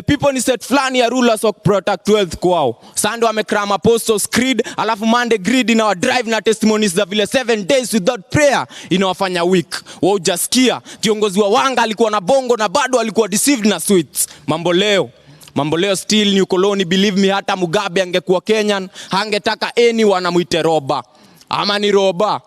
[SPEAKER 5] people ni set flani ya rulers of protect wealth kwao. Sunday wamekrama apostles creed, alafu Monday greed inawa drive na testimonies za vile 7 days without prayer inawafanya weak. Wao hujasikia kiongozi wa Wanga alikuwa na bongo na bado alikuwa deceived na sweets. Mambo leo still new colony. Believe me, hata Mugabe angekuwa Kenyan hangetaka anyone amuite roba ama ni roba.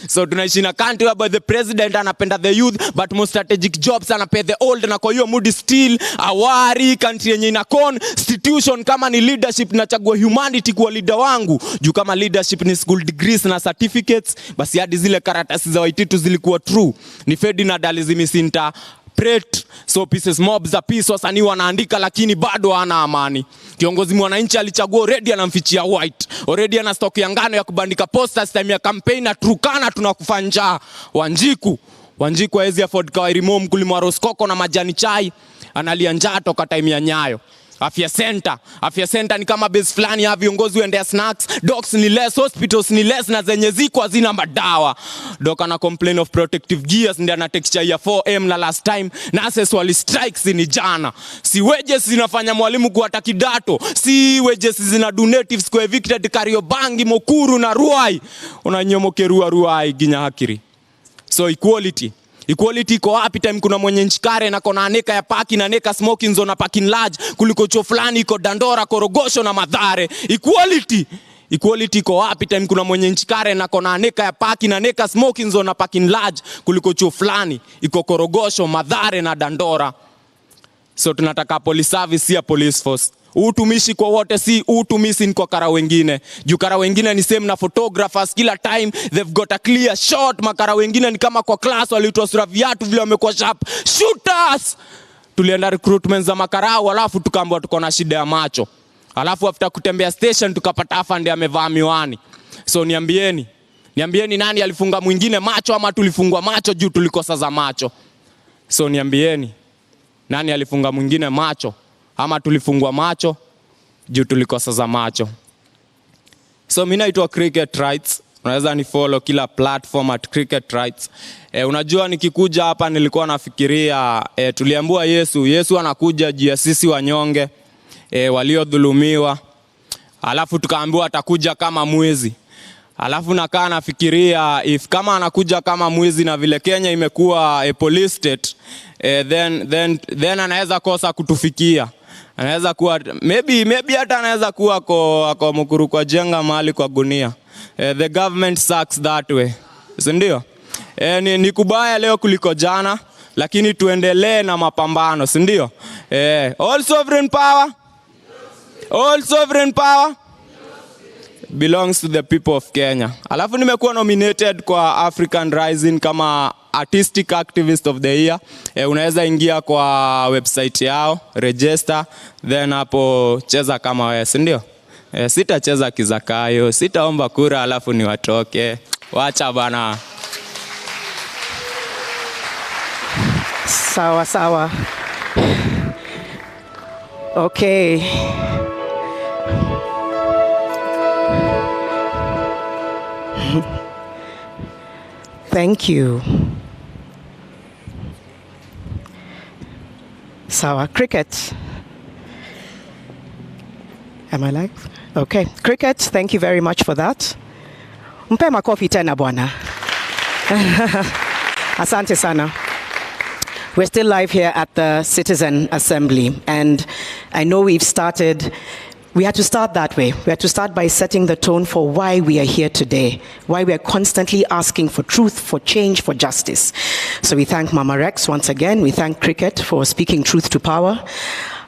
[SPEAKER 5] So tunaishi na country where the president anapenda the youth but most strategic jobs anapea the old, na kwa hiyo mood still awari country yenye ina constitution. Kama ni leadership nachagua humanity kwa leader wangu, juu kama leadership ni school degrees na certificates, basi hadi zile karatasi za Waititu zilikuwa true. Ni Ferdinand alizimisinta Pret. So pieces mob za peace wasanii wanaandika lakini bado hana amani. Kiongozi mwananchi alichagua already anamfichia white, already ana stock ya ngano ya kubandika posters time ya campaign na Turkana tunakufanja. Wanjiku haezi afford kawairimo mkulima wa roskoko na majani chai, analia njaa toka time ya Nyayo. Afya center ni kama base flani ya viongozi waendea snacks. Docs ni less, hospitals ni less, na zenye ziko hazina madawa. Doka na complain of protective gears ndio ana texture ya 4M na last time nurses wali strikes ni jana. Si wages zinafanya mwalimu kuata kidato, si wages zina donatives kwa evicted Kariobangi, Mukuru na Ruai. Unanyomokerua Ruai ginya hakiri. So equality iko wapi time kuna mwenye nchikare na kona aneka ya parking na aneka smoking zone na parking large kuliko cho fulani iko Dandora, Korogosho na Mathare? Equality iko wapi time kuna mwenye nchikare na kona aneka ya parking na aneka smoking zone na parking large kuliko cho fulani iko Korogosho, Mathare na Dandora? So tunataka police service ya police force. Utumishi kwa wote, si utumisi kwa kara wengine. Juu kara wengine ni same na photographers kila time they've got a clear shot. Makara wengine ni kama kwa class waliitwa sura viatu vile wamekuwa sharp shooters. Tulienda recruitment za makarao alafu tukaambiwa tuko na shida ya macho. Alafu after kutembea station tukapata afande amevaa miwani. So niambieni nani alifunga mwingine macho ama tulifungwa macho juu tulikosa za macho? So niambieni nani alifunga mwingine macho ama tulifungwa macho juu tulikosa za macho? So mimi naitwa Cricket Rights. Unaweza ni follow kila platform at Cricket Rights. Unajua nikikuja hapa nilikuwa nafikiria tuliambiwa Yesu anakuja juu ya sisi wanyonge, waliodhulumiwa. alafu tukaambiwa atakuja kama mwizi. Alafu nakaa nafikiria if kama anakuja kama mwizi na vile Kenya imekuwa a police state, then anaweza kosa kutufikia. Anaweza kuwa maybe hata anaweza kuwa kwa mkuru kwa jenga mahali kwa gunia. The government sucks that way. Si ndio? Ni kubaya leo kuliko jana, lakini tuendelee na mapambano, si ndio? All sovereign power belongs to the people of Kenya. Alafu nimekuwa nominated kwa African Rising kama Artistic Activist of the Year. Unaweza ingia kwa website yao, register, then hapo cheza kama wewe, si ndio? Sitacheza kizakayo, sitaomba kura alafu niwatoke. Wacha bana.
[SPEAKER 3] Sawa. Okay. Thank you. Sawa. Cricket. Am I live? Okay. Cricket, thank you very much for that. Mpe makofi tena bwana. Asante sana. We're still live here at the Citizen Assembly, and I know we had to start that way. We had to start by setting the tone for why we are here today, why we are constantly asking for truth, for change, for justice. So we thank Mama Rex once again. We thank Cricket for speaking truth to power.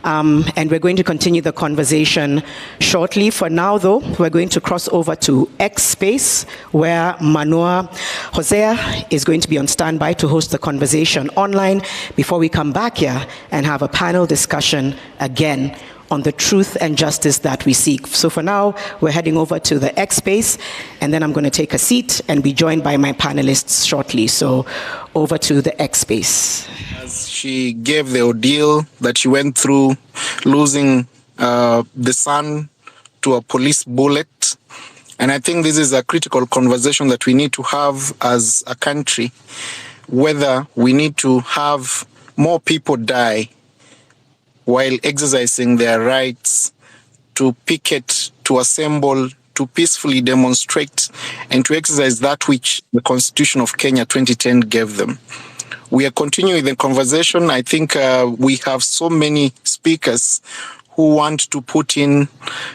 [SPEAKER 3] And we're going to continue the conversation shortly. For now, though, we're going to cross over to Xspace, where Manoa Hosea is going to be on standby to host the conversation online before we come back here and have a panel discussion again on the truth and justice that we seek. So for now, we're heading over to the Xspace, and then I'm going to take a seat and be joined by my panelists shortly. So over to the Xspace.
[SPEAKER 6] As she gave the ordeal that she went through, losing the son to a police bullet. And I think this is a critical conversation that we need to have as a country, whether we need to have more people die while exercising their rights to picket, to assemble, to peacefully demonstrate, and to exercise that which the Constitution of Kenya 2010 gave them. We are continuing the conversation. I think we have so many speakers who want to put in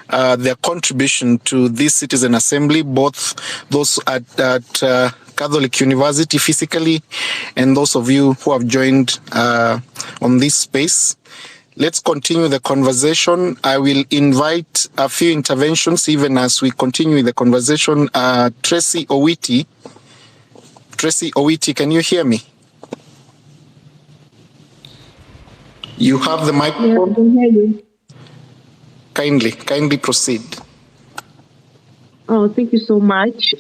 [SPEAKER 6] their contribution to this Citizen Assembly, both those at Catholic University physically and those of you who have joined on this space. Let's continue the conversation. I will invite a few interventions even as we continue the conversation. Tracy Owiti, can you hear me? You have the microphone?
[SPEAKER 7] Yeah, I can hear you.
[SPEAKER 6] Kindly proceed.
[SPEAKER 7] Oh, thank you so much.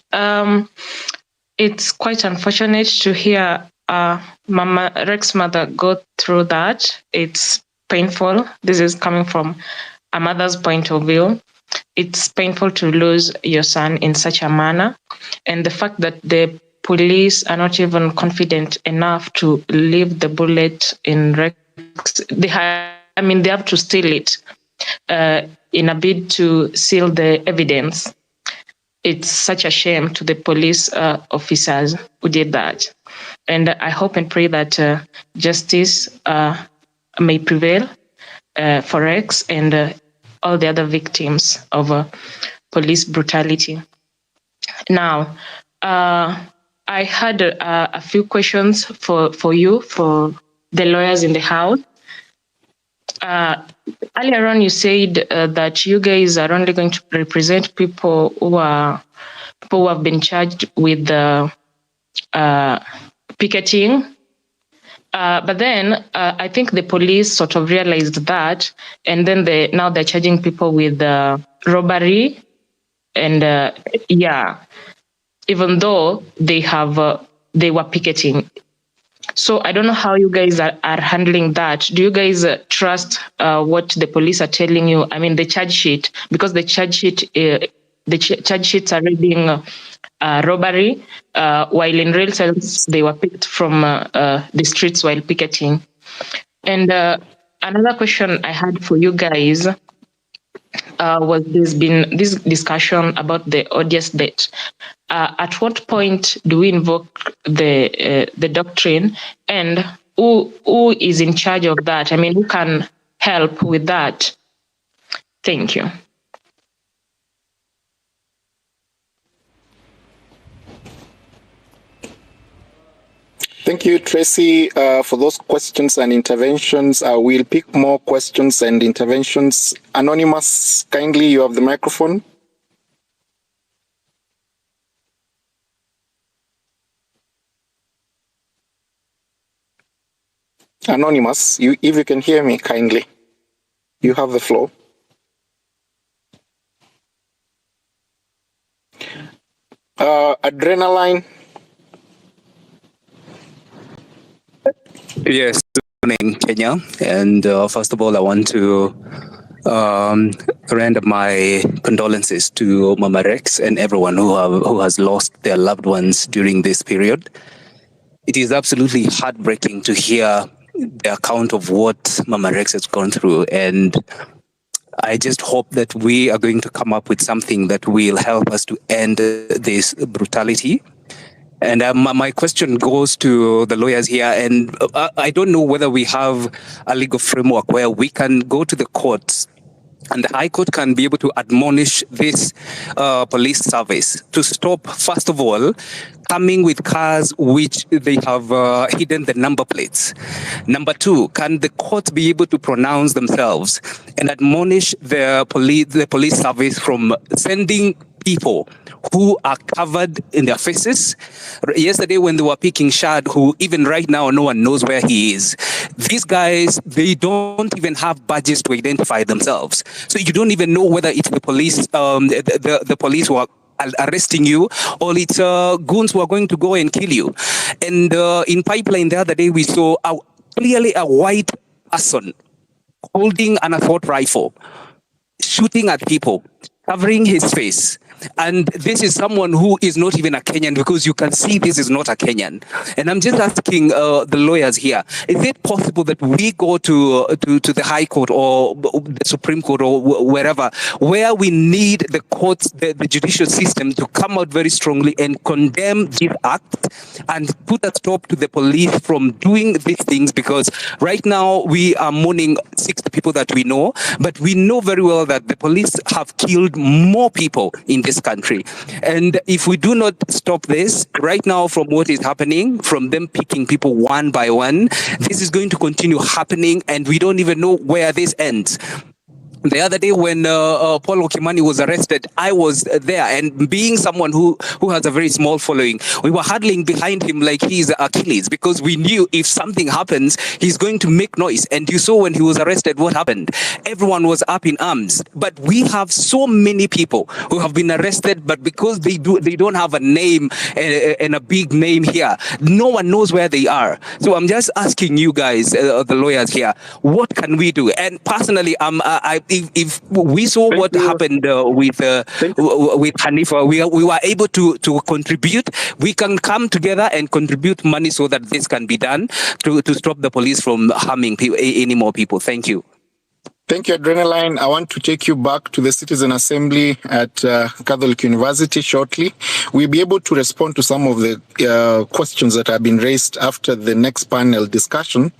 [SPEAKER 7] It's quite unfortunate to hear Mama Rex's mother go through that. It's painful. This is coming from a mother's point of view. It's painful to lose your son in such a manner. And the fact that the police are not even confident enough to leave the bullet in Rex, they have to steal it in a bid to seal the evidence. It's such a shame to the police officers who did that. And I hope and pray that justice may prevail for Rex and all the other victims of police brutality. Now, I had a few questions for you, for the lawyers in the House. Earlier on, you said that you guys are only going to represent people who have been charged with picketing. But then I think the police sort of realized that, and then now they're charging people with robbery, and even though they were picketing. So I don't know how you guys are handling that. Do you guys trust what the police are telling you? I mean, the charge sheet, because the charge sheets are reading robbery, while in real sense they were picked from the streets while picketing. And another question I had for you guys, was there's been this discussion about the odious debt. At what point do we invoke the doctrine, and who is in charge of that? I mean, who can help with that? Thank you.
[SPEAKER 6] Thank you, Tracy, for those questions and interventions. We'll pick more questions and interventions. Anonymous, kindly, you have the microphone. Anonymous, if you can hear me, kindly, you have the floor. Adrenaline.
[SPEAKER 8] Yes, good morning, Kenya. And first of all, I want to render my condolences to Mama Rex and everyone who has lost their loved ones during this period. It is absolutely heartbreaking to hear the account of what Mama Rex has gone through. And I just hope that we are going to come up with something that will help us to end this brutality. And my question goes to the lawyers here, and I don't know whether we have a legal framework where we can go to the courts and the High Court can be able to admonish this police service to stop, first of all, coming with cars which they have hidden the number plates. Number two, can the court be able to pronounce themselves and admonish the police service from sending people who are covered in their faces? Yesterday when they were picking Shad, who even right now no one knows where he is, these guys, they don't even have badges to identify themselves. So you don't even know whether it's the police, the police who are arresting you, or it's goons who are going to go and kill you. And in Pipeline the other day, we saw clearly a white person holding an assault rifle, shooting at people, covering his face. And this is someone who is not even a Kenyan, because you can see this is not a Kenyan. And I'm just asking the lawyers here, is it possible that we go to the High Court or the Supreme Court or wherever, where we need the courts, the judicial system to come out very strongly and condemn this act and put a stop to the police from doing these things? Because right now we are mourning 60 people that we know, but we know very well that the police have killed more people in this country. And if we do not stop this right now, from what is happening, from them picking people one by one, this is going to continue happening, and we don't even know where this ends. The other day when Paul Okimani was arrested, I was there, and being someone who has a very small following, we were huddling behind him like he's Achilles, because we knew if something happens, he's going to make noise. And you saw when he was arrested what happened. Everyone was up in arms. But we have so many people who have been arrested, but because they don't have a name and a big name here, no one knows where they are. So I'm just asking you guys, the lawyers here, what can we do? And personally, if we saw what happened with Hanifa, we were able to contribute. We can come together and contribute money so that this can be done to stop the police from harming any more people. Thank you.
[SPEAKER 6] Thank you, Adrenaline. I want to take you back to the Citizen Assembly at Catholic University shortly. We'll be able to respond to some of the questions that have been raised after the next panel discussion.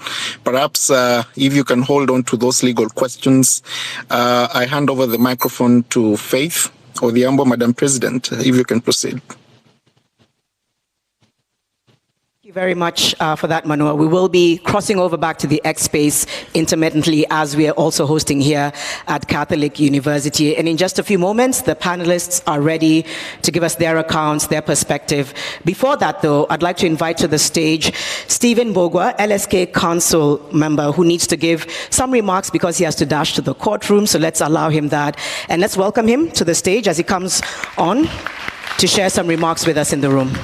[SPEAKER 6] Perhaps if you can hold on to those legal questions, I hand over the microphone to Faith Odhiambo, Madam President, if you can proceed.
[SPEAKER 3] Thank you very much for that, Manoa. We will be crossing over back to the Xspace intermittently, as we are also hosting here at Catholic University. And in just a few moments, the panelists are ready to give us their accounts, their perspective. Before that, though, I'd like to invite to the stage Stephen Bogwa, LSK Council member, who needs to give some remarks because he has to dash to the courtroom. So let's allow him that. And let's welcome him to the stage as he comes on to share some remarks with us in the room.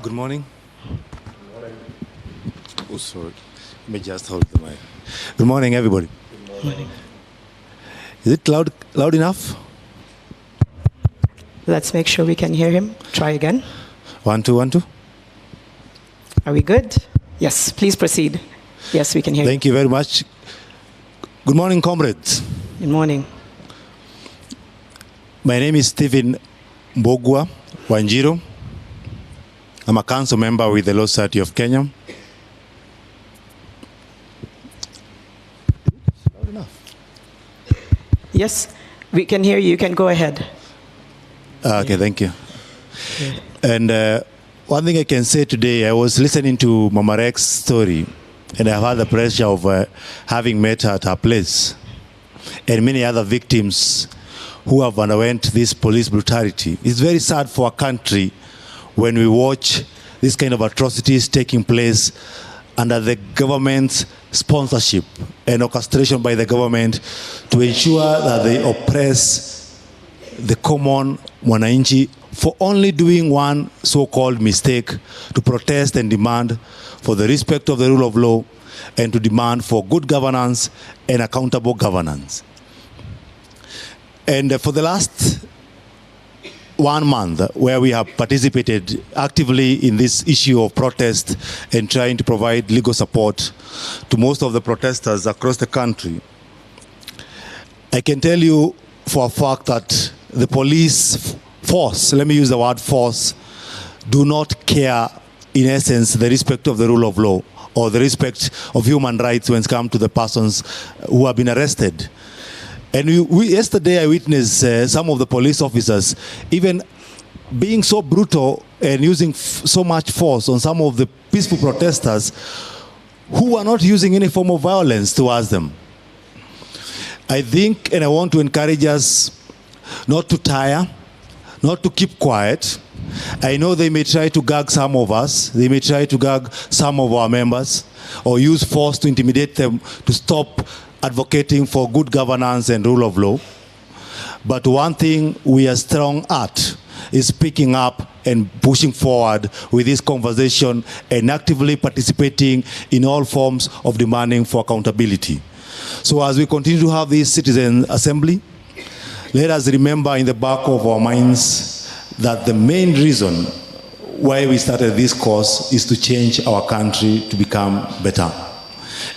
[SPEAKER 9] Good morning. Oh, sorry. Let me just hold the mic. Good morning, everybody. Good morning. Is it loud enough?
[SPEAKER 3] Let's make sure we can hear him. Try again.
[SPEAKER 9] 1 2 1 2.
[SPEAKER 3] Are we good? Yes, please proceed. Yes, we can hear you.
[SPEAKER 9] Thank you very much. Good morning, comrades.
[SPEAKER 3] Good morning.
[SPEAKER 9] My name is Stephen Mbogwa Wanjiru. I'm a council member with the Law Society of Kenya.
[SPEAKER 3] Yes, we can hear you. You can go ahead.
[SPEAKER 9] Okay, thank you. And one thing I can say today, I was listening to Mama Rex's story, and I've had the pleasure of having met her at her place, and many other victims who have underwent this police brutality. It's very sad for a country when we watch this kind of atrocities taking place under the government's sponsorship and orchestration by the government to ensure that they oppress the common mwananchi for only doing one so-called mistake, to protest and demand for the respect of the rule of law and to demand for good governance and accountable governance. And for the last 1 month, where we have participated actively in this issue of protest and trying to provide legal support to most of the protesters across the country, I can tell you for a fact that the police force, let me use the word force, do not care, in essence, the respect of the rule of law or the respect of human rights when it comes to the persons who have been arrested. And yesterday I witnessed some of the police officers even being so brutal and using so much force on some of the peaceful protesters who are not using any form of violence towards them. I think, and I want to encourage us not to tire, not to keep quiet. I know they may try to gag some of us, they may try to gag some of our members, or use force to intimidate them to stop advocating for good governance and rule of law. But one thing we are strong at is picking up and pushing forward with this conversation and actively participating in all forms of demanding for accountability. So as we continue to have this citizen assembly, let us remember in the back of our minds that the main reason why we started this course is to change our country to become better.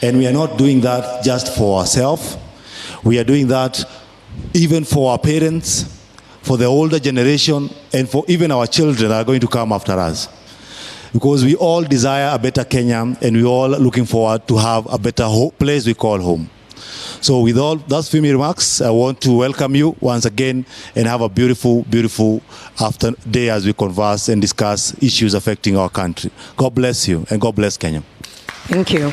[SPEAKER 9] And we are not doing that just for ourselves. We are doing that even for our parents, for the older generation, and for even our children that are going to come after us. Because we all desire a better Kenya, and we all looking forward to have a better place we call home. So with all those few remarks, I want to welcome you once again and have a beautiful, beautiful day as we converse and discuss issues affecting our country. God bless you, and God bless Kenya.
[SPEAKER 3] Thank you.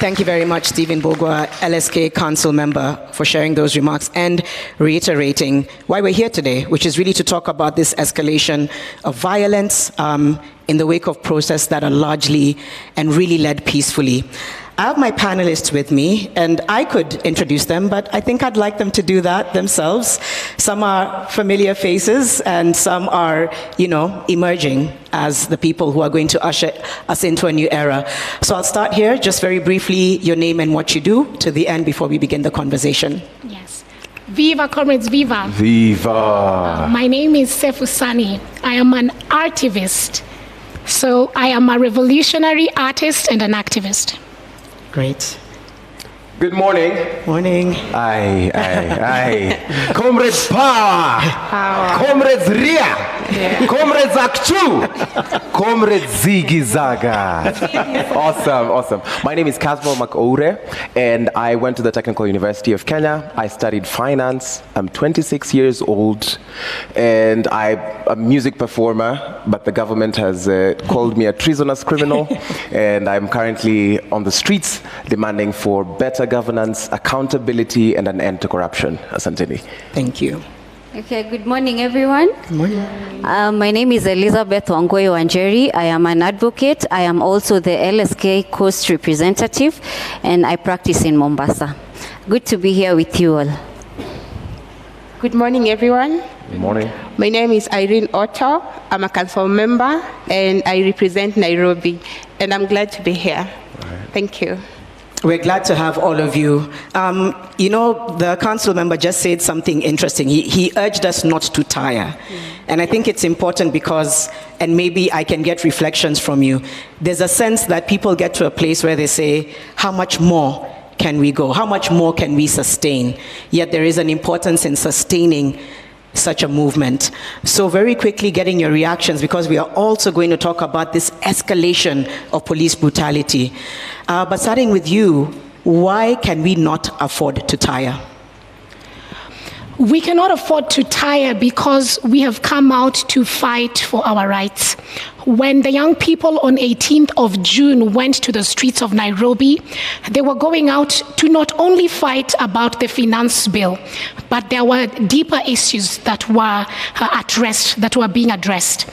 [SPEAKER 3] Thank you very much, Stephen Mbogwa, LSK Council member, for sharing those remarks and reiterating why we're here today, which is really to talk about this escalation of violence in the wake of protests that are largely and really led peacefully. I have my panelists with me, and I could introduce them, but I think I'd like them to do that themselves. Some are familiar faces, and some are, emerging as the people who are going to usher us into a new era. So I'll start here, just very briefly, your name and what you do, to the end before we begin the conversation.
[SPEAKER 1] Yes. Viva, comrades, viva.
[SPEAKER 10] Viva.
[SPEAKER 1] My name is Sefu Sani. I am an artivist. So I am a revolutionary artist and an activist.
[SPEAKER 3] Great.
[SPEAKER 10] Good morning.
[SPEAKER 3] Morning.
[SPEAKER 10] Aye. Comrades power. Comrades Ria. Yeah. Comrades Akchu. Comrades Ziggy Zaga. Awesome. My name is Casmo Makoure, and I went to the Technical University of Kenya. I studied finance. I'm 26 years old, and I'm a music performer, but the government has called me a treasonous criminal, and I'm currently on the streets demanding for better governance, accountability, and an end to corruption. Asanteni.
[SPEAKER 3] Thank you.
[SPEAKER 11] Okay, good morning, everyone.
[SPEAKER 3] Good morning.
[SPEAKER 11] My name is Elizabeth Wangoi Wanjeri. I am an advocate. I am also the LSK Coast representative, and I practice in Mombasa. Good to be here with you all.
[SPEAKER 12] Good morning, everyone.
[SPEAKER 10] Good morning.
[SPEAKER 12] My name is Irene Otto. I'm a council member, and I represent Nairobi, and I'm glad to be here.
[SPEAKER 10] Right.
[SPEAKER 12] Thank you.
[SPEAKER 3] We're glad to have all of you. You know, the council member just said something interesting. He urged us not to tire. And I think it's important because, and maybe I can get reflections from you, there's a sense that people get to a place where they say, how much more can we go? How much more can we sustain? Yet there is an importance in sustaining such a movement. So very quickly getting your reactions, because we are also going to talk about this escalation of police brutality. But starting with you, why can we not afford to tire?
[SPEAKER 1] We cannot afford to tire because we have come out to fight for our rights. When the young people on 18th of June went to the streets of Nairobi, they were going out to not only fight about the finance bill, but there were deeper issues that were addressed, that were being addressed.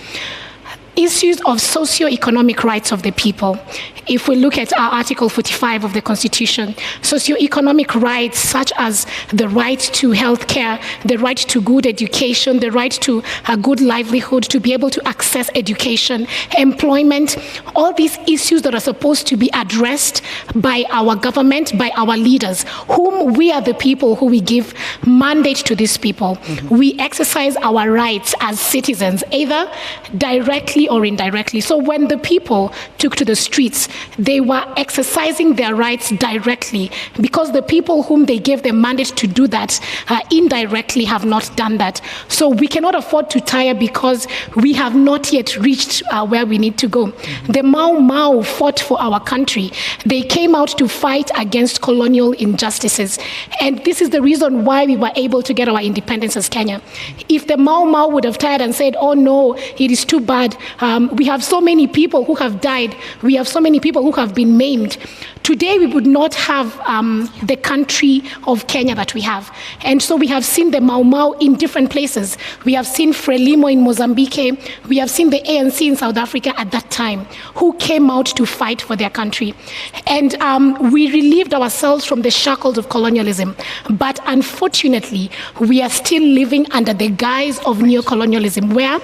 [SPEAKER 1] Issues of socio-economic rights of the people. If we look at our Article 45 of the Constitution, socio-economic rights such as the right to health care, the right to good education, the right to a good livelihood, to be able to access education, employment, all these issues that are supposed to be addressed by our government, by our leaders, whom we are the people who we give mandate to these people. We exercise our rights as citizens, either directly or indirectly. So when the people took to the streets, they were exercising their rights directly because the people whom they gave the mandate to do that indirectly have not done that. So we cannot afford to tire because we have not yet reached where we need to go. The Mau Mau fought for our country. They came out to fight against colonial injustices. And this is the reason why we were able to get our independence as Kenya. If the Mau Mau would have tired and said, oh no, it is too bad, we have so many people who have died, we have so many people who have been maimed, today we would not have the country of Kenya that we have. And so we have seen the Mau Mau in different places. We have seen Frelimo in Mozambique. We have seen the ANC in South Africa at that time, who came out to fight for their country. And we relieved ourselves from the shackles of colonialism. But unfortunately, we are still living under the guise of neocolonialism, where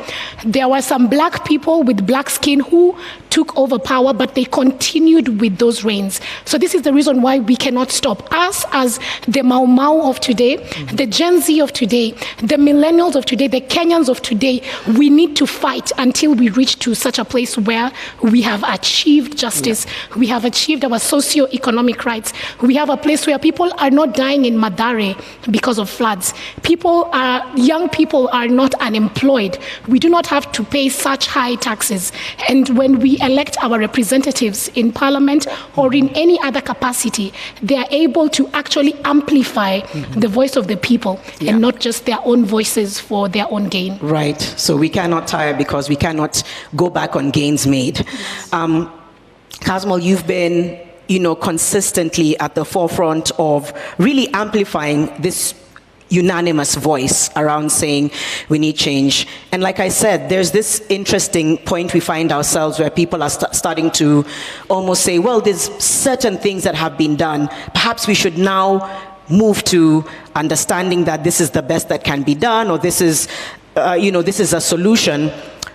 [SPEAKER 1] there were some black people with black skin who took over power, but they continued with those reigns. So this is the reason why we cannot stop. Us as the Mau Mau of today, the Gen Z of today, the millennials of today, the Kenyans of today, we need to fight until we reach to such a place where we have achieved justice, we have achieved our socio-economic rights. We have a place where people are not dying in Madare because of floods. Young people are not unemployed. We do not have to pay such high taxes. And when we elect our representatives in parliament or in any other capacity, they are able to actually amplify the voice of the people and not just their own voices for their own gain.
[SPEAKER 3] Right. So we cannot tire because we cannot go back on gains made. Kazmal, you've been, consistently at the forefront of really amplifying this unanimous voice around saying we need change. And like I said, there's this interesting point we find ourselves where people are starting to almost say, well, there's certain things that have been done. Perhaps we should now move to understanding that this is the best that can be done, or this is, this is a solution.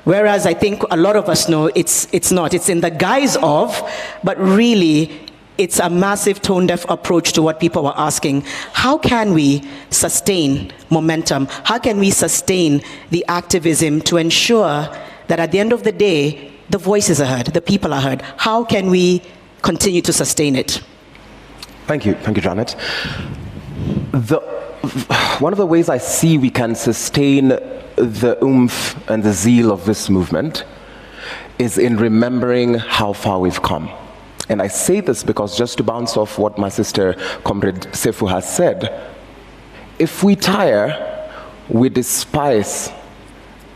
[SPEAKER 3] Whereas I think a lot of us know it's not. It's in the guise of, but really, it's a massive tone-deaf approach to what people were asking. How can we sustain momentum? How can we sustain the activism to ensure that at the end of the day, the voices are heard, the people are heard? How can we continue to sustain it?
[SPEAKER 10] Thank you, Janet. One of the ways I see we can sustain the oomph and the zeal of this movement is in remembering how far we've come. And I say this because, just to bounce off what my sister, Comrade Sefu, has said, if we tire, we despise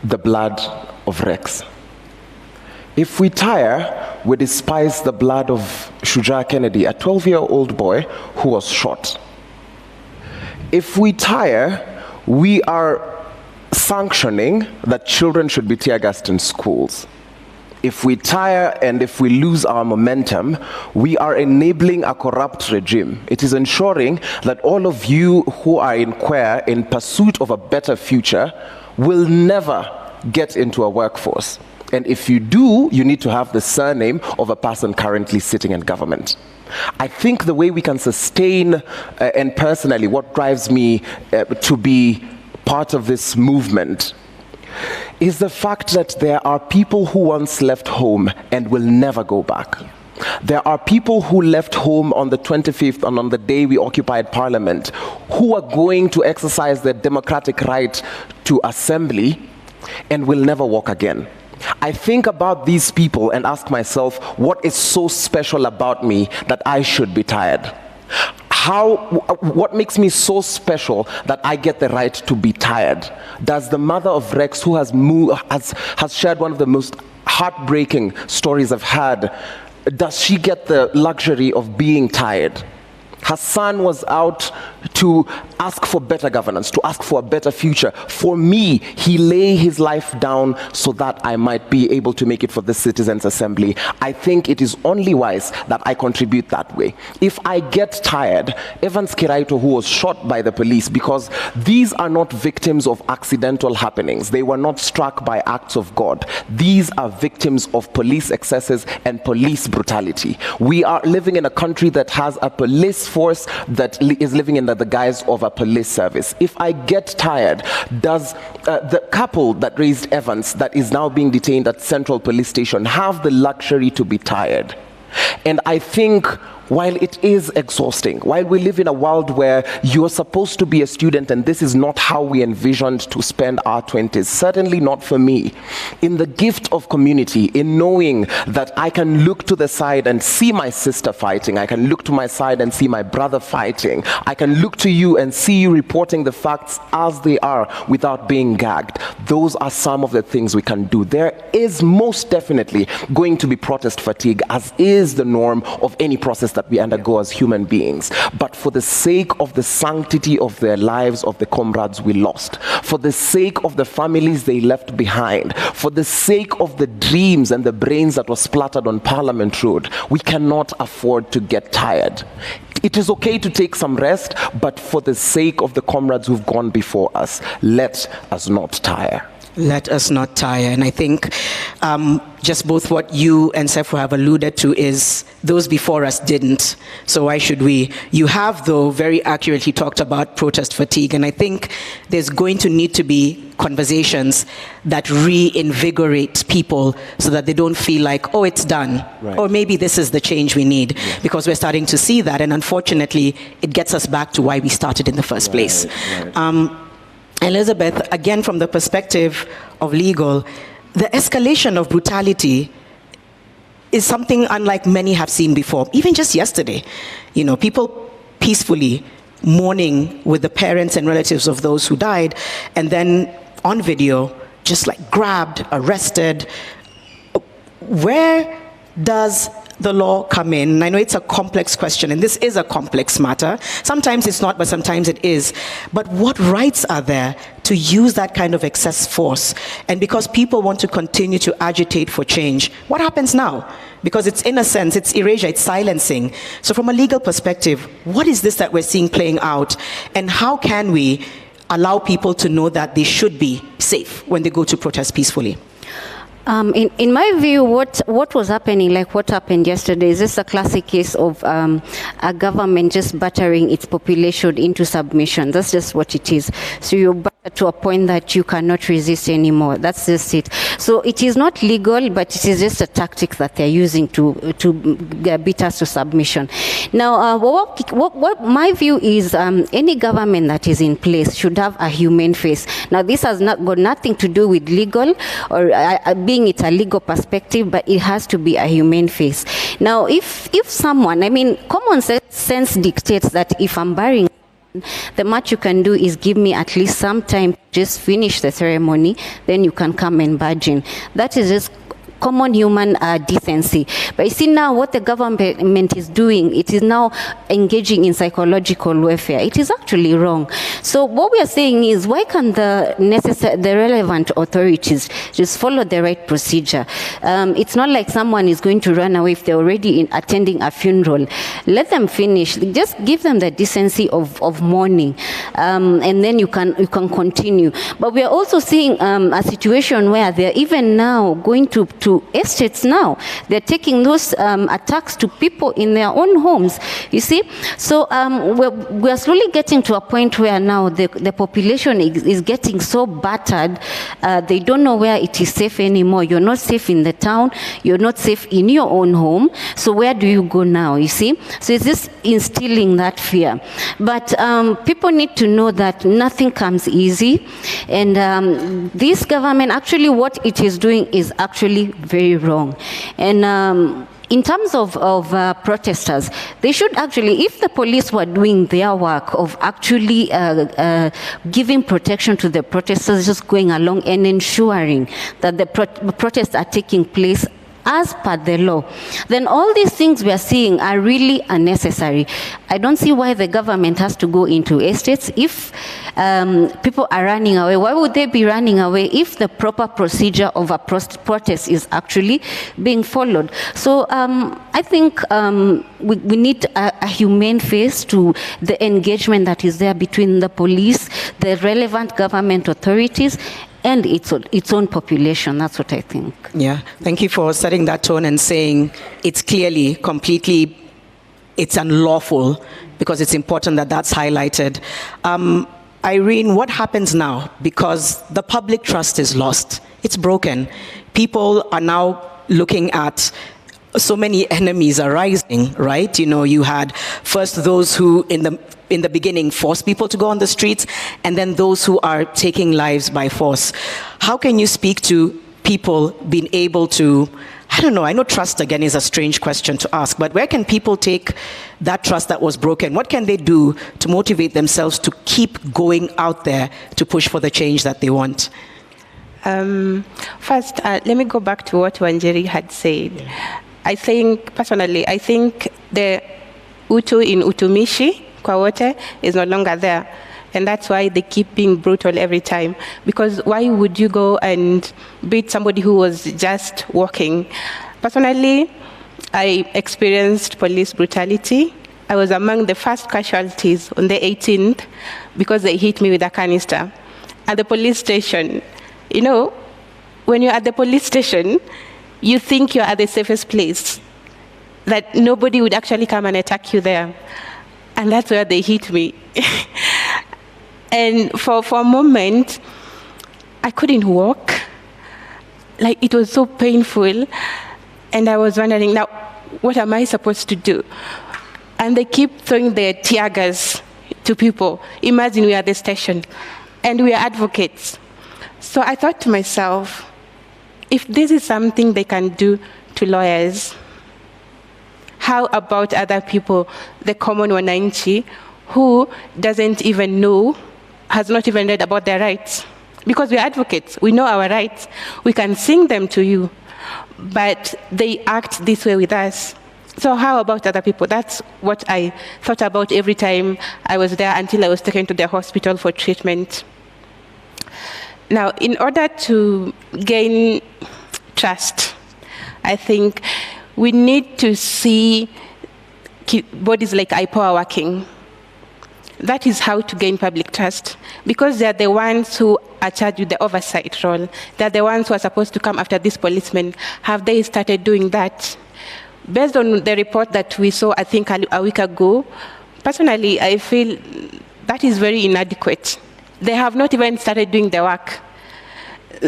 [SPEAKER 10] the blood of Rex. If we tire, we despise the blood of Shujaa Kennedy, a 12-year-old boy who was shot. If we tire, we are sanctioning that children should be tear-gassed in schools. If we tire and if we lose our momentum, we are enabling a corrupt regime. It is ensuring that all of you who are in queer in pursuit of a better future will never get into a workforce. And if you do, you need to have the surname of a person currently sitting in government. I think the way we can sustain, and personally what drives me to be part of this movement, is the fact that there are people who once left home and will never go back. There are people who left home on the 25th and on the day we occupied Parliament, who are going to exercise their democratic right to assembly and will never walk again. I think about these people and ask myself, what is so special about me that I should be tired? What makes me so special that I get the right to be tired? Does the mother of Rex, who has shared one of the most heartbreaking stories I've had, does she get the luxury of being tired? Her son was out to ask for better governance, to ask for a better future. For me, he lay his life down so that I might be able to make it for the Citizens' Assembly. I think it is only wise that I contribute that way. If I get tired, Evans Kiraito, who was shot by the police, because these are not victims of accidental happenings. They were not struck by acts of God. These are victims of police excesses and police brutality. We are living in a country that has a police force that is living in the guise of a police service. If I get tired, does the couple that raised Evans, that is now being detained at Central Police Station, have the luxury to be tired? And I think, while it is exhausting, while we live in a world where you're supposed to be a student and this is not how we envisioned to spend our 20s, certainly not for me, in the gift of community, in knowing that I can look to the side and see my sister fighting, I can look to my side and see my brother fighting, I can look to you and see you reporting the facts as they are without being gagged. Those are some of the things we can do. There is most definitely going to be protest fatigue, as is the norm of any process that we undergo as human beings. But for the sake of the sanctity of their lives, of the comrades we lost, for the sake of the families they left behind, for the sake of the dreams and the brains that were splattered on Parliament Road, we cannot afford to get tired. It is okay to take some rest, but for the sake of the comrades who've gone before us, let us not tire.
[SPEAKER 3] Let us not tire. And I think just both what you and Sefu have alluded to is those before us didn't. So why should we? You have, though, very accurately talked about protest fatigue. And I think there's going to need to be conversations that reinvigorate people so that they don't feel like, oh, it's done. Right. Or maybe this is the change we need. Yeah. Because we're starting to see that. And unfortunately, it gets us back to why we started in the first place. Right. Elizabeth, again, from the perspective of legal, the escalation of brutality is something unlike many have seen before. Even just yesterday, you know, people peacefully mourning with the parents and relatives of those who died, and then on video, just like grabbed, arrested. Where does the law come in? I know it's a complex question, and this is a complex matter. Sometimes it's not, but sometimes it is. But what rights are there to use that kind of excess force? And because people want to continue to agitate for change, what happens now? Because it's, in a sense, it's erasure, it's silencing. So from a legal perspective, what is this that we're seeing playing out? And how can we allow people to know that they should be safe when they go to protest peacefully?
[SPEAKER 11] In my view, what was happening, like what happened yesterday, is just a classic case of a government just battering its population into submission. That's just what it is. So you're battered to a point that you cannot resist anymore. That's just it. So it is not legal, but it is just a tactic that they're using to beat us to submission. Now, what my view is, any government that is in place should have a humane face. Now, this has got nothing to do with legal or being it a legal perspective, but it has to be a humane face. Now, if someone, I mean, common sense dictates that if I'm burying, the much you can do is give me at least some time to just finish the ceremony, then you can come and barge in. That is just common human decency. But you see now what the government is doing, it is now engaging in psychological warfare. It is actually wrong. So what we are saying is, why can't the relevant authorities just follow the right procedure? It's not like someone is going to run away if they're already attending a funeral. Let them finish. Just give them the decency of mourning, and then you can continue. But we are also seeing a situation where they're even now going to estates now. They're taking those attacks to people in their own homes, you see. So we're slowly getting to a point where now the population is getting so battered, they don't know where it is safe anymore. You're not safe in the town, you're not safe in your own home, so where do you go now, you see? So it's just instilling that fear. But people need to know that nothing comes easy, and this government, actually what it is doing is actually very wrong. And in terms of protesters, they should actually, if the police were doing their work of actually giving protection to the protesters, just going along and ensuring that the protests are taking place as per the law, then all these things we are seeing are really unnecessary. I don't see why the government has to go into estates. If people are running away, why would they be running away if the proper procedure of a protest is actually being followed? So I think we need a humane face to the engagement that is there between the police, the relevant government authorities, and its own population. That's what I think.
[SPEAKER 3] Yeah, thank you for setting that tone and saying it's clearly, completely, it's unlawful, because it's important that that's highlighted. Irene, what happens now? Because the public trust is lost. It's broken. People are now looking at so many enemies arising, right? You know, you had first those who in the beginning forced people to go on the streets, and then those who are taking lives by force. How can you speak to people being able to, I don't know, I know trust again is a strange question to ask, but where can people take that trust that was broken? What can they do to motivate themselves to keep going out there to push for the change that they want?
[SPEAKER 12] First, let me go back to what Wanjiri had said. Yeah. Personally, I think the Utu in Utumishi, kwa wote, is no longer there. And that's why they keep being brutal every time. Because why would you go and beat somebody who was just walking? Personally, I experienced police brutality. I was among the first casualties on the 18th because they hit me with a canister at the police station. You know, when you're at the police station, you think you're at the safest place, that nobody would actually come and attack you there. And that's where they hit me. And for a moment, I couldn't walk. Like, it was so painful. And I was wondering, now, what am I supposed to do? And they keep throwing their tear gas to people. Imagine we are at the station, and we are advocates. So I thought to myself, if this is something they can do to lawyers, how about other people, the common wananchi, who doesn't even know, has not even read about their rights? Because we're advocates, we know our rights, we can sing them to you, but they act this way with us. So how about other people? That's what I thought about every time I was there, until I was taken to the hospital for treatment. Now, in order to gain trust, I think we need to see bodies like IPOA working. That is how to gain public trust, because they're the ones who are charged with the oversight role. They're the ones who are supposed to come after these policemen. Have they started doing that? Based on the report that we saw, I think a week ago, personally, I feel that is very inadequate. They have not even started doing the work.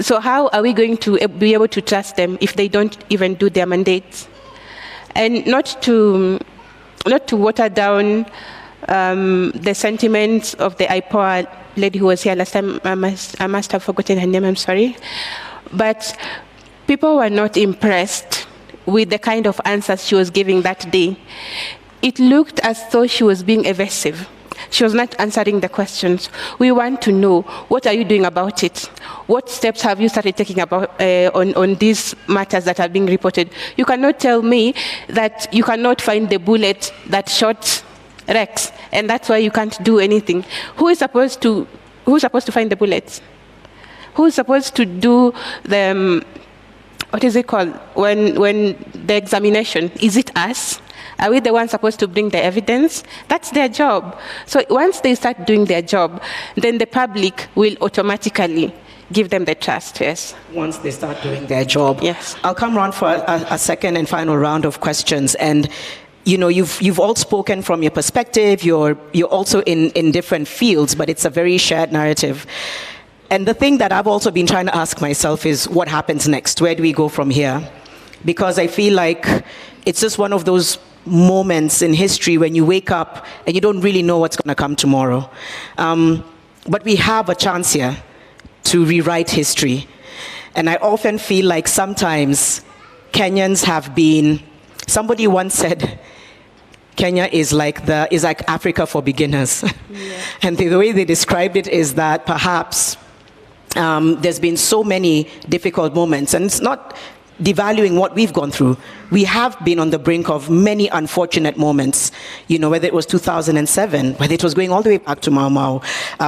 [SPEAKER 12] So how are we going to be able to trust them if they don't even do their mandates? And not to water down the sentiments of the IPOA lady who was here last time. I must have forgotten her name, I'm sorry. But people were not impressed with the kind of answers she was giving that day. It looked as though she was being evasive. She was not answering the questions. We want to know, what are you doing about it? What steps have you started taking about on these matters that are being reported? You cannot tell me that you cannot find the bullet that shot Rex, and that's why you can't do anything. Who's supposed to find the bullets? Who's supposed to do the what is it called when the examination? Is it us? Are we the ones supposed to bring the evidence? That's their job. So once they start doing their job, then the public will automatically give them the trust, yes.
[SPEAKER 3] Once they start doing their job.
[SPEAKER 12] Yes.
[SPEAKER 3] I'll come around for a second and final round of questions. And you know, you've all spoken from your perspective. You're also in different fields, but it's a very shared narrative. And the thing that I've also been trying to ask myself is, what happens next? Where do we go from here? Because I feel like it's just one of those moments in history when you wake up and you don't really know what's going to come tomorrow. But we have a chance here to rewrite history. And I often feel like sometimes Kenyans have been, somebody once said, Kenya is like Africa for beginners. Yeah. And the way they described it is that perhaps there's been so many difficult moments, and it's not devaluing what we've gone through. We have been on the brink of many unfortunate moments, you know, whether it was 2007, whether it was going all the way back to Mau Mau,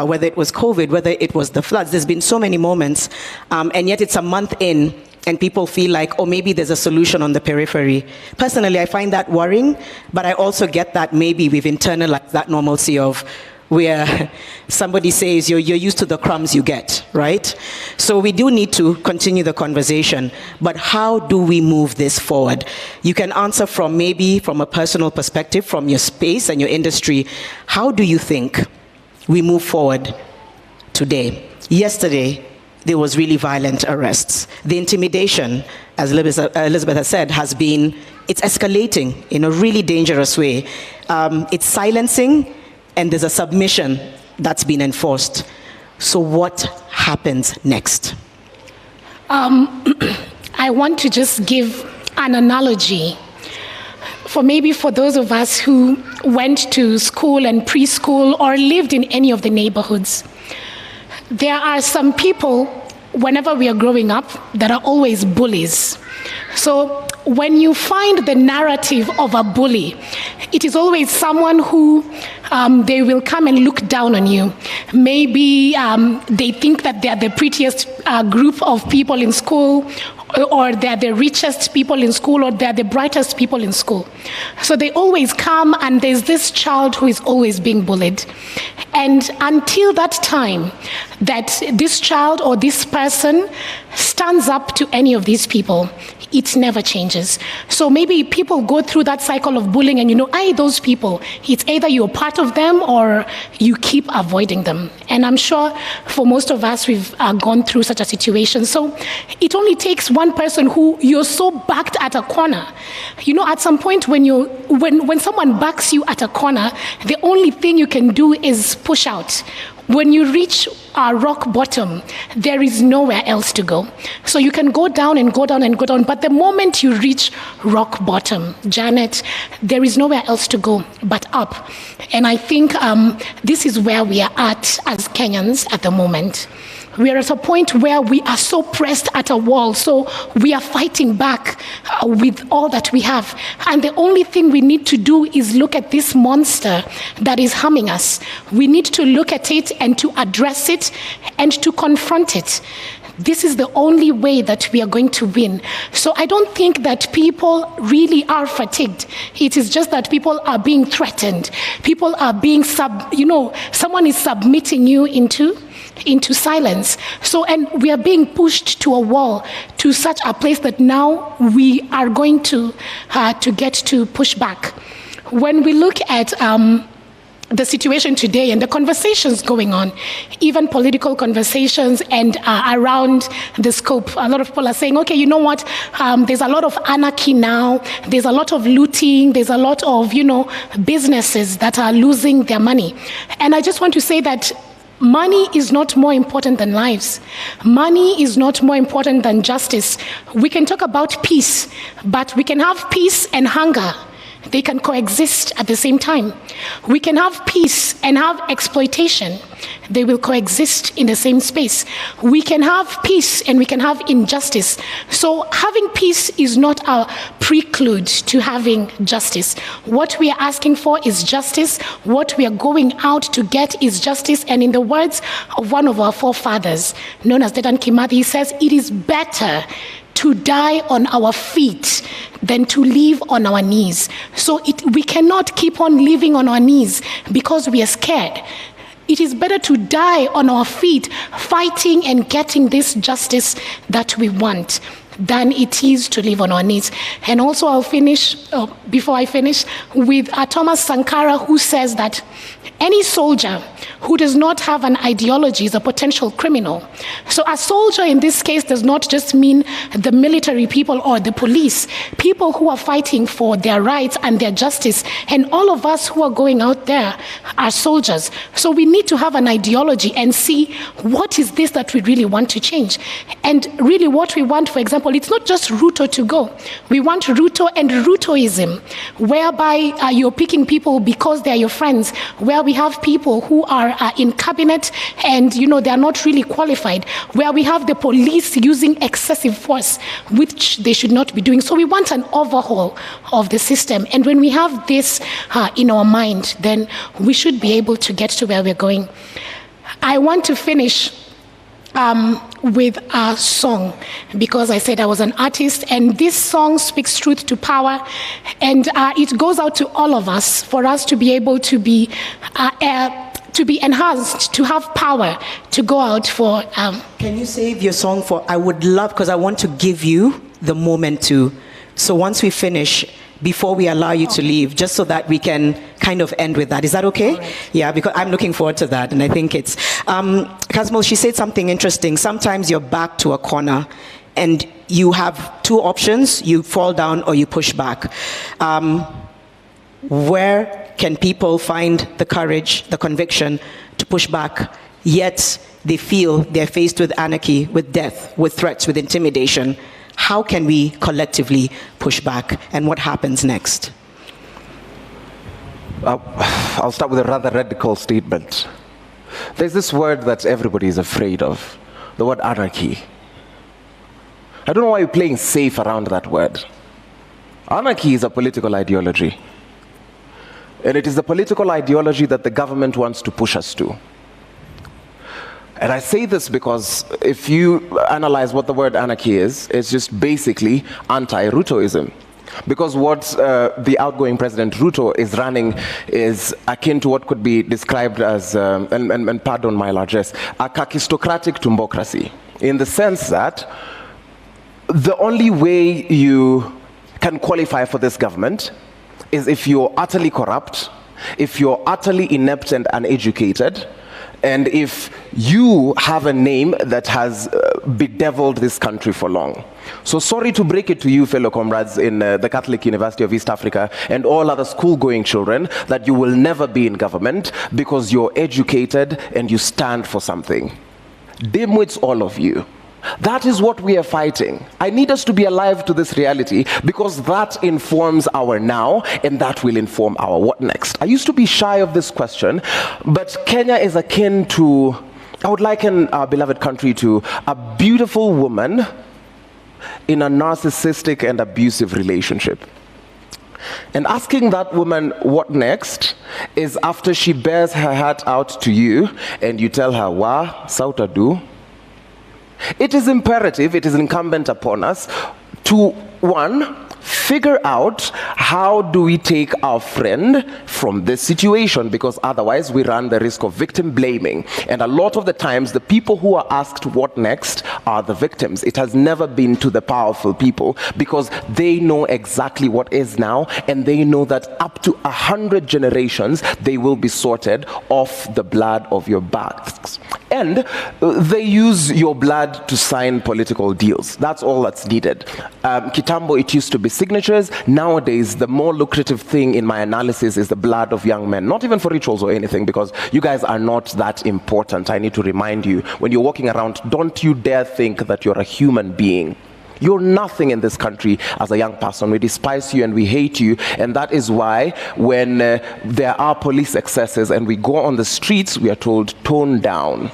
[SPEAKER 3] whether it was COVID, whether it was the floods. There's been so many moments, and yet it's a month in, and people feel like, oh, maybe there's a solution on the periphery. Personally, I find that worrying, but I also get that maybe we've internalized that normalcy of where somebody says you're used to the crumbs you get, right? So we do need to continue the conversation, but how do we move this forward? You can answer from a personal perspective, from your space and your industry. How do you think we move forward today? Yesterday, there was really violent arrests. The intimidation, as Elizabeth has said, it's escalating in a really dangerous way. It's silencing, and there's a submission that's been enforced. So what happens next?
[SPEAKER 1] I want to just give an analogy for those of us who went to school and preschool or lived in any of the neighborhoods. There are some people, whenever we are growing up, that are always bullies. So when you find the narrative of a bully, it is always someone who they will come and look down on you. Maybe they think that they're the prettiest group of people in school, or they're the richest people in school, or they're the brightest people in school. So they always come, and there's this child who is always being bullied. And until that time that this child or this person stands up to any of these people, it never changes. So maybe people go through that cycle of bullying, and those people, it's either you're part of them or you keep avoiding them. And I'm sure for most of us, we've gone through such a situation. So it only takes one person who you're so backed at a corner. At some point when someone backs you at a corner, the only thing you can do is push out. When you reach rock bottom, there is nowhere else to go. So you can go down and go down and go down, but the moment you reach rock bottom, Janet, there is nowhere else to go but up. And I think this is where we are at as Kenyans at the moment. We are at a point where we are so pressed at a wall, so we are fighting back with all that we have. And the only thing we need to do is look at this monster that is harming us. We need to look at it and to address it and to confront it. This is the only way that we are going to win. So I don't think that people really are fatigued. It is just that people are being threatened. People are being someone is submitting you into silence. So, and we are being pushed to a wall, to such a place that now we are going to get to push back. When we look at the situation today and the conversations going on, even political conversations and around the scope, a lot of people are saying, okay, you know what, there's a lot of anarchy now, there's a lot of looting, there's a lot of, businesses that are losing their money. And I just want to say that money is not more important than lives. Money is not more important than justice. We can talk about peace, but we can have peace and hunger. They can coexist at the same time. We can have peace and have exploitation. They will coexist in the same space. We can have peace and we can have injustice. So having peace is not a prelude to having justice. What we are asking for is justice. What we are going out to get is justice. And in the words of one of our forefathers, known as Dedan Kimathi, he says, it is better to die on our feet than to live on our knees. So we cannot keep on living on our knees because we are scared. It is better to die on our feet, fighting and getting this justice that we want, than it is to live on our knees. And also I'll finish, before I finish, with Thomas Sankara, who says that any soldier who does not have an ideology is a potential criminal. So a soldier in this case does not just mean the military people or the police, people who are fighting for their rights and their justice. And all of us who are going out there are soldiers. So we need to have an ideology and see what is this that we really want to change. And really what we want, for example, it's not just Ruto to go. We want Ruto and Rutoism, whereby you're picking people because they're your friends, where we have people who are in cabinet and they are not really qualified, where we have the police using excessive force, which they should not be doing. So we want an overhaul of the system. And when we have this in our mind, then we should be able to get to where we're going. I want to finish with a song, because I said I was an artist, and this song speaks truth to power, and it goes out to all of us, for us to be able to be enhanced, to have power, to go out for...
[SPEAKER 3] Can you save your song for... I would love, because I want to give you the moment to... So once we finish, before we allow you to leave, just so that we can kind of end with that. Is that okay? Right. Yeah, because I'm looking forward to that, and I think it's... Kazmal, she said something interesting. Sometimes you're back to a corner, and you have two options. You fall down or you push back. Where can people find the courage, the conviction to push back, yet they feel they're faced with anarchy, with death, with threats, with intimidation? How can we collectively push back, and what happens next?
[SPEAKER 10] I'll start with a rather radical statement. There's this word that everybody is afraid of, the word anarchy. I don't know why you're playing safe around that word. Anarchy is a political ideology. And it is the political ideology that the government wants to push us to. And I say this because if you analyze what the word anarchy is, it's just basically anti-Rutoism. Because what the outgoing President Ruto is running is akin to what could be described as, and pardon my largesse, a kakistocratic tumbocracy. In the sense that the only way you can qualify for this government is if you're utterly corrupt, if you're utterly inept and uneducated, and if you have a name that has bedeviled this country for long. So sorry to break it to you, fellow comrades in the Catholic University of East Africa and all other school-going children, that you will never be in government because you're educated and you stand for something. Dimwits, all of you. That is what we are fighting. I need us to be alive to this reality, because that informs our now, and that will inform our what next. I used to be shy of this question, but Kenya is akin to, I would liken our beloved country to a beautiful woman in a narcissistic and abusive relationship. And asking that woman what next is after she bears her heart out to you and you tell her, wa, sauta do. It is imperative, it is incumbent upon us to, one, figure out how do we take our friend from this situation, because otherwise we run the risk of victim blaming. And a lot of the times, the people who are asked what next are the victims. It has never been to the powerful people, because they know exactly what is now, and they know that up to 100 generations, they will be sorted off the blood of your backs. And they use your blood to sign political deals. That's all that's needed. Kitambo, it used to be signatures. Nowadays, the more lucrative thing in my analysis is the blood of young men. Not even for rituals or anything, because you guys are not that important. I need to remind you, when you're walking around, don't you dare think that you're a human being. You're nothing in this country as a young person. We despise you and we hate you. And that is why when there are police excesses and we go on the streets, we are told, tone down.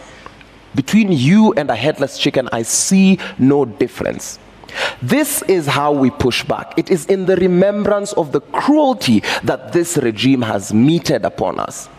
[SPEAKER 10] Between you and a headless chicken, I see no difference. This is how we push back. It is in the remembrance of the cruelty that this regime has meted upon us.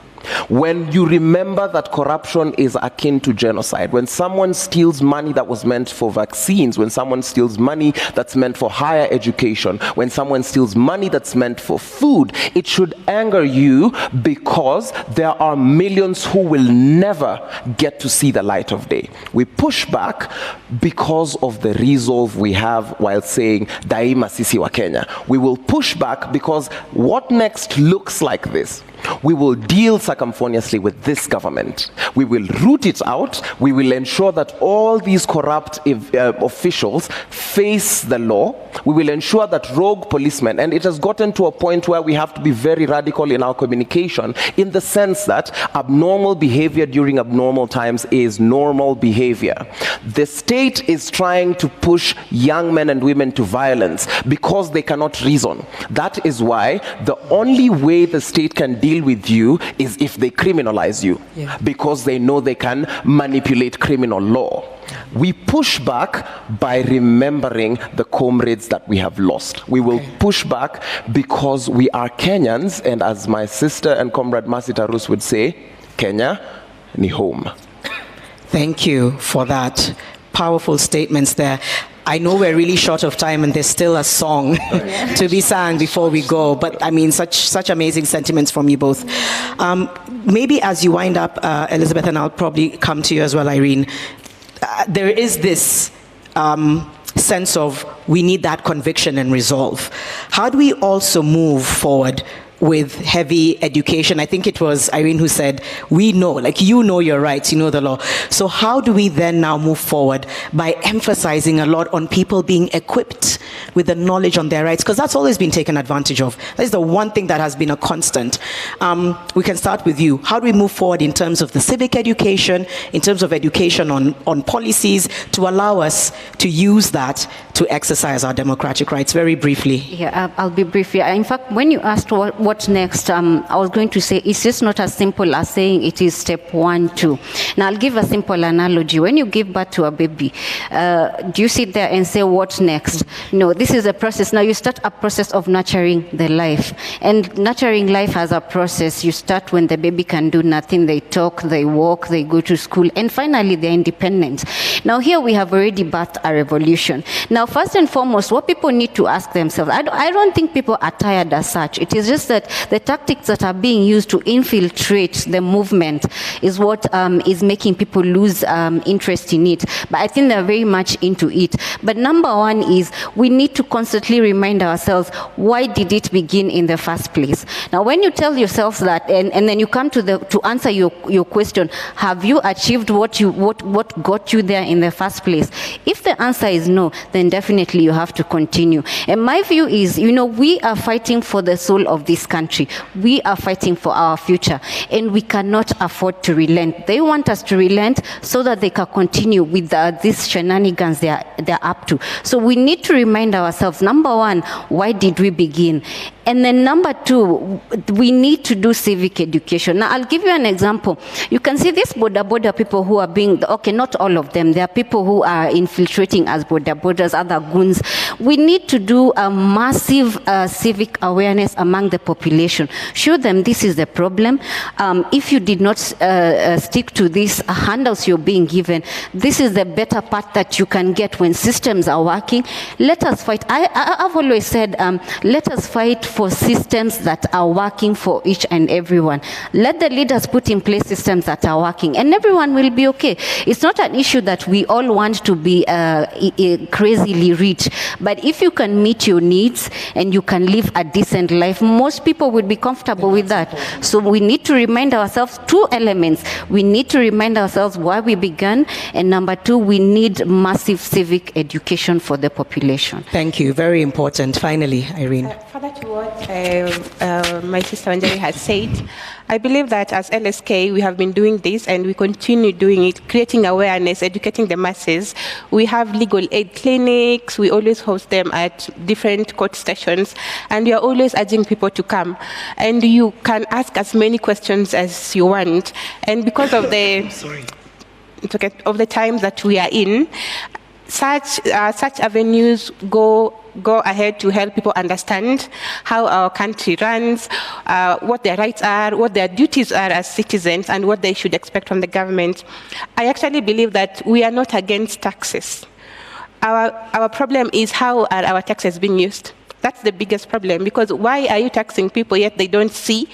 [SPEAKER 10] When you remember that corruption is akin to genocide, when someone steals money that was meant for vaccines, when someone steals money that's meant for higher education, when someone steals money that's meant for food, it should anger you because there are millions who will never get to see the light of day. We push back because of the resolve we have while saying, Daima sisi wa Kenya. We will push back because what next looks like this. We will deal circumfoniously with this government. We will root it out. We will ensure that all these corrupt officials face the law. We will ensure that rogue policemen, and it has gotten to a point where we have to be very radical in our communication, in the sense that abnormal behavior during abnormal times is normal behavior. The state is trying to push young men and women to violence because they cannot reason. That is why the only way the state can deal with you is if they criminalize you, because they know they can manipulate criminal law. We push back by remembering the comrades that we have lost. We will push back because we are Kenyans, and as my sister and comrade Masita Rus would say, Kenya ni home.
[SPEAKER 3] Thank you for that. Powerful statements there. I know we're really short of time and there's still a song to be sang before we go, but I mean, such amazing sentiments from you both. Maybe as you wind up, Elizabeth, and I'll probably come to you as well, Irene, there is this sense of we need that conviction and resolve. How do we also move forward with heavy education? I think it was Irene who said, we know, like you know your rights, you know the law. So how do we then now move forward by emphasizing a lot on people being equipped with the knowledge on their rights? Because that's always been taken advantage of. That is the one thing that has been a constant. We can start with you. How do we move forward in terms of the civic education, in terms of education on policies, to allow us to use that to exercise our democratic rights? Very briefly.
[SPEAKER 11] Yeah, I'll be brief. Yeah. In fact, when you asked what next, I was going to say it's just not as simple as saying it is step 1, 2. Now, I'll give a simple analogy. When you give birth to a baby, do you sit there and say, what next? No, this is a process. Now, you start a process of nurturing the life. And nurturing life has a process. You start when the baby can do nothing. They talk, they walk, they go to school, and finally, they're independent. Now, here we have already birthed a revolution. Now, first and foremost, what people need to ask themselves, I don't think people are tired as such. It is just that the tactics that are being used to infiltrate the movement is what is making people lose interest in it. But I think they're very much into it. But number one is we need to constantly remind ourselves, why did it begin in the first place? Now, when you tell yourself that, and then you come to answer your question, have you achieved what got you there in the first place? If the answer is no, then definitely you have to continue. And my view is, we are fighting for the soul of this country. We are fighting for our future, and we cannot afford to relent. They want us to relent so that they can continue with these shenanigans they're up to. So we need to remind ourselves, number one, why did we begin? And then number two, we need to do civic education. Now, I'll give you an example. You can see these border people who are being, okay, not all of them. There are people who are infiltrating as borders, other goons. We need to do a massive civic awareness among the population. Show them this is the problem. If you did not stick to these handouts you're being given, this is the better part that you can get when systems are working. Let us fight. I've always said, let us fight for systems that are working for each and everyone. Let the leaders put in place systems that are working, and everyone will be okay. It's not an issue that we all want to be crazily rich, but if you can meet your needs and you can live a decent life, most people will be comfortable with that. So we need to remind ourselves two elements. We need to remind ourselves why we began, and number two, we need massive civic education for the population.
[SPEAKER 3] Thank you. Very important. Finally, Irene.
[SPEAKER 12] Further to what my sister Anjali has said, I believe that as LSK, we have been doing this and we continue doing it, creating awareness, educating the masses. We have legal aid clinics. We always host them at different court stations, and we are always urging people to come. And you can ask as many questions as you want. And because of the of the times that we are in, such avenues go ahead to help people understand how our country runs, what their rights are, what their duties are as citizens, and what they should expect from the government. I actually believe that we are not against taxes. Our problem is how are our taxes being used? That's the biggest problem, because why are you taxing people yet they don't see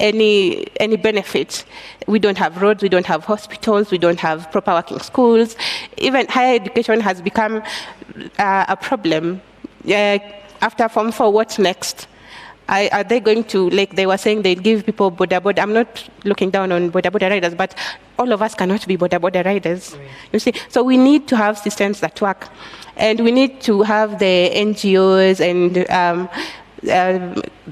[SPEAKER 12] any benefit? We don't have roads, we don't have hospitals, we don't have proper working schools. Even higher education has become a problem. After Form 4, what's next? Are they going to, like they were saying, they give people boda boda? I'm not looking down on boda boda riders, but all of us cannot be boda boda riders. You see, so we need to have systems that work, and we need to have the NGOs and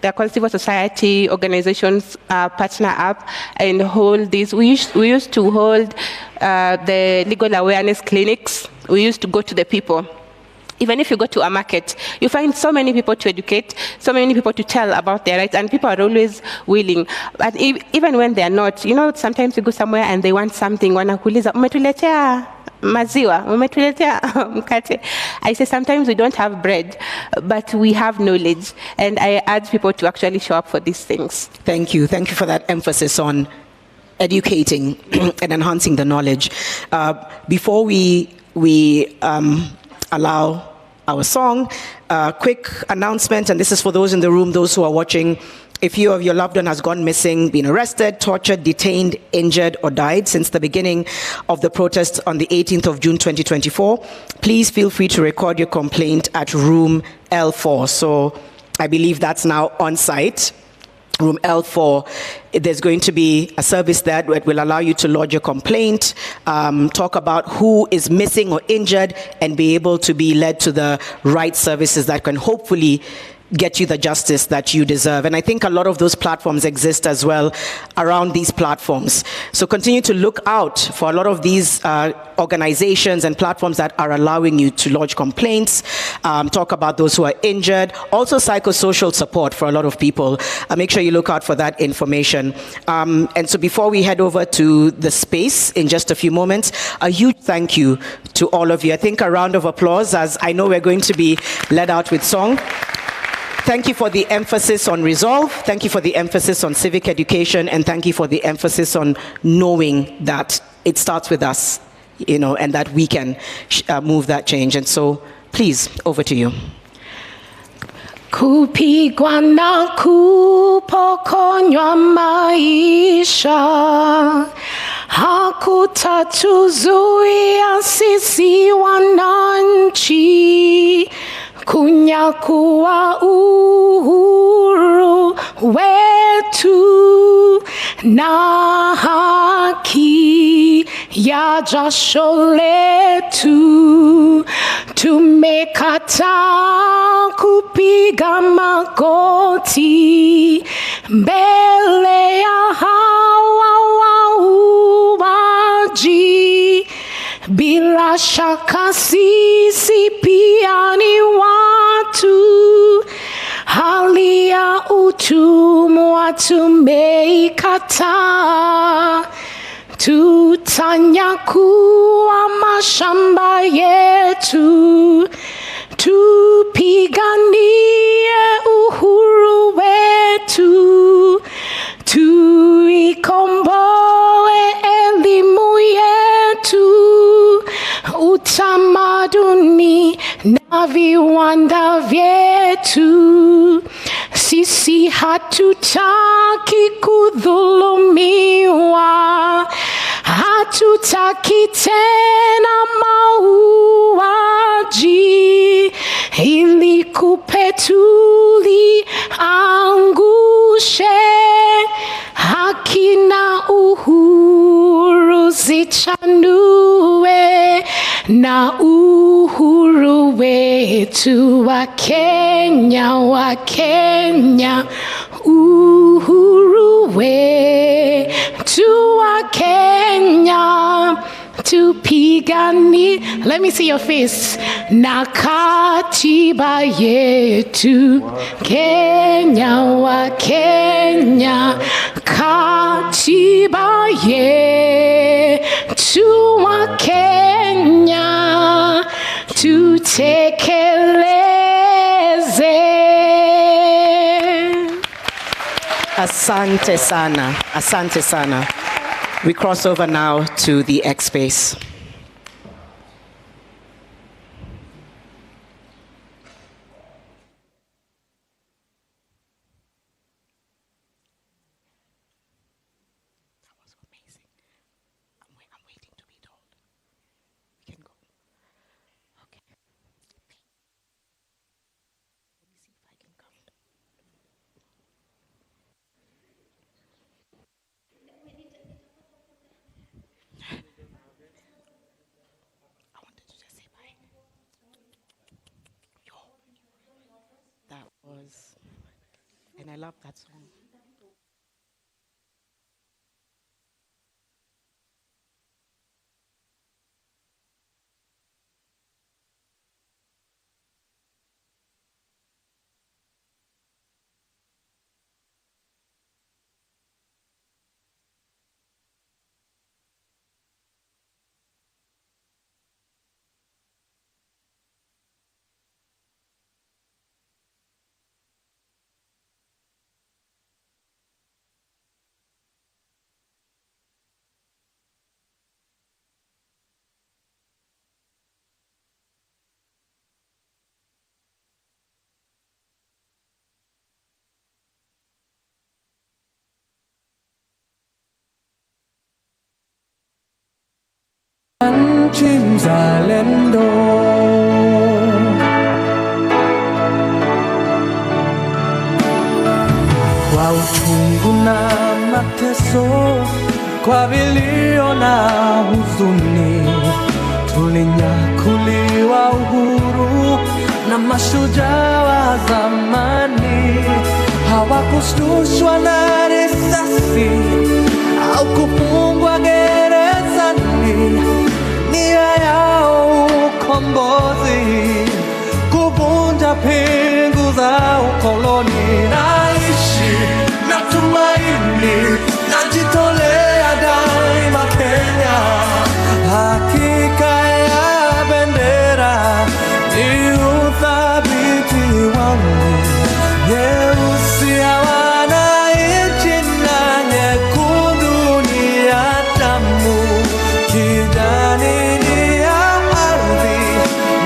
[SPEAKER 12] the civil society organizations partner up and hold this. We used to hold the legal awareness clinics. We used to go to the people. Even if you go to a market, you find so many people to educate, so many people to tell about their rights, and people are always willing. But even when they are not, you know, sometimes you go somewhere and they want something, wanakuuliza, umetuletea maziwa, umetuletea mkate. I say sometimes we don't have bread, but we have knowledge, and I urge people to actually show up for these things.
[SPEAKER 3] Thank you. Thank you for that emphasis on educating and enhancing the knowledge. Before we allow our song, quick announcement, and this is for those in the room, those who are watching. If you or your loved one has gone missing, been arrested, tortured, detained, injured, or died since the beginning of the protest on the 18th of June 2024, please feel free to record your complaint at room L4. So I believe that's now on site. Room L4, there's going to be a service there that will allow you to lodge your complaint, talk about who is missing or injured, and be able to be led to the right services that can hopefully get you the justice that you deserve. And I think a lot of those platforms exist as well around these platforms. So continue to look out for a lot of these organizations and platforms that are allowing you to lodge complaints, talk about those who are injured, also psychosocial support for a lot of people. Make sure you look out for that information. And so before we head over to the space in just a few moments, a huge thank you to all of you. I think a round of applause, as I know we're going to be led out with song. Thank you for the emphasis on resolve. Thank you for the emphasis on civic education. And thank you for the emphasis on knowing that it starts with us, you know, and that we can move that change. And so, please, over to you.
[SPEAKER 1] Kupigwa na kupokonywa maisha, hakutatuzuia sisi wananchi kunyakua uhuru wetu na haki ya jasho letu. Tumekataa kupiga magoti mbele ya hawa wauaji. Bila shaka sisi pia ni watu, hali ya utumwa tumeikataa. Tutanyakua mashamba yetu, tupiganie uhuru wetu, tuikomboe elimu yetu, utamaduni na viwanda vyetu. Sisi hatutaki kudhulumiwa, hatutaki tena mauaji, ili kupetuli angushe haki na uhuru zichanue na uhuru wetu wa Kenya, uhuru wetu wa Kenya, tupigani. Let me see your face. Na katiba yetu, Kenya wa Kenya, katiba yetu wa Kenya, tutekeleze.
[SPEAKER 3] Asante sana. Asante sana. We cross over now to the Xspace. That was, and I love that song.
[SPEAKER 13] Nchi mzalendo, kwa uchungu na mateso, kwa vilio na huzuni, tulinyakuliwa uhuru na mashujaa wa zamani. Hawakushtushwa na risasi au kufungwa gerezani. Nia yao ukombozi, kuvunja pingu za ukoloni. Naishi na tumaini, najitolea daima Kenya. Hakika ya bendera ni uthabiti wangu. Nyeusi ya wananchi na nyekundu ni ya damu. Kijani ni ya ardhi,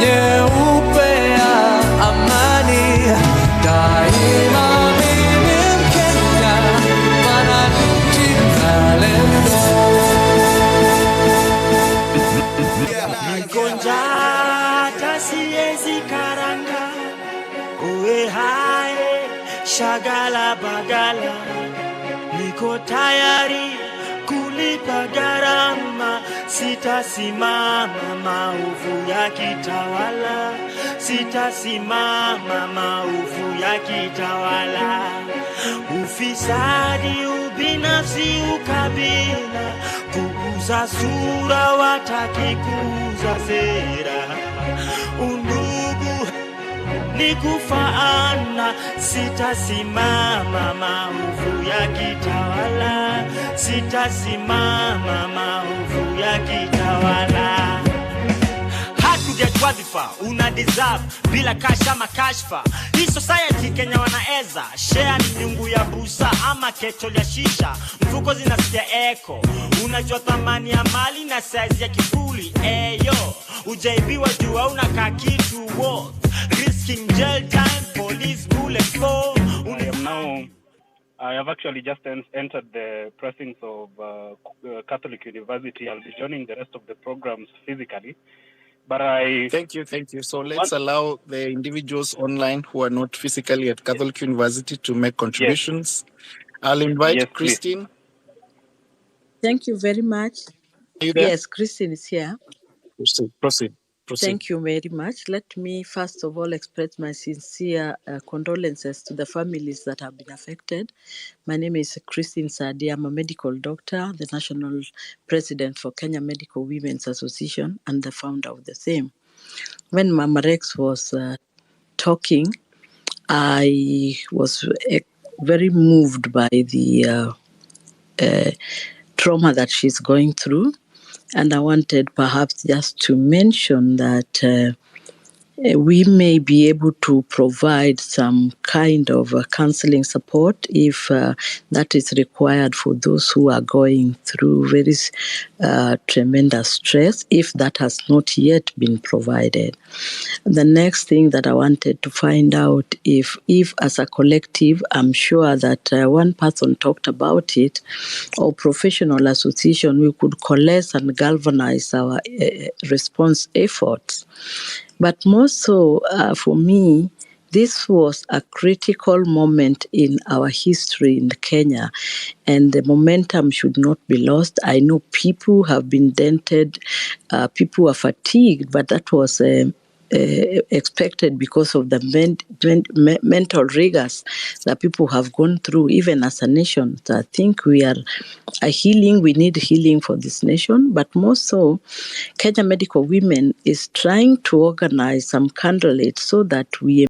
[SPEAKER 13] nyeupe ya amani. Daima mimi Mkenya, mwananchi mzalendo.
[SPEAKER 14] Niko njaa hata siwezi karanga, uwe hai shagala bagala. Niko tayari kulipa gharama, sitasimama maovu ya kitawala, sitasimama maovu ya kitawala. Ufisadi, ubinafsi, ukabila, kuuza sura, wataki kuuza sera. Undugu ni kufaana, sitasimama maovu ya kitawala, sitasimama maovu ya kitawala. Hatuget wadhifa, una deserve, bila kasha makashfa. Hii society Kenya wanaeza, share ni nyungu ya busa ama kecho ya shisha. Mfuko zinasikia eko, unajua thamani ya mali na size ya kifuli. Eyo, ujaibiwa jua unakaa kitu worth, risking jail time, police bullet for.
[SPEAKER 15] I have actually just entered the precincts of Catholic University. I'll be joining the rest of the programs physically. But
[SPEAKER 6] Thank you. So let's allow the individuals online who are not physically at Catholic University to make contributions. Yes. I'll invite Christine.
[SPEAKER 16] Thank you very much.
[SPEAKER 6] Are you there?
[SPEAKER 16] Yes, Christine is here.
[SPEAKER 6] Proceed.
[SPEAKER 16] Proceed.
[SPEAKER 17] Thank you very much. Let me first of all express my sincere condolences to the families that have been affected. My name is Christine Sadi. I'm a medical doctor, the national president for Kenya Medical Women's Association, and the founder of the same. When Mama Rex was talking, I was very moved by the trauma that she's going through. And I wanted perhaps just to mention that we may be able to provide some kind of counseling support if that is required for those who are going through very tremendous stress, if that has not yet been provided. The next thing that I wanted to find out if as a collective, I'm sure that one person talked about it, or professional association, we could coalesce and galvanize our response efforts. But more so, for me, this was a critical moment in our history in Kenya, and the momentum should not be lost. I know people have been dented, people are fatigued, but that was expected because of the mental rigors that people have gone through, even as a nation. So I think we need healing for this nation, but more so, Kenya Medical Women is trying to organize some candidates so that we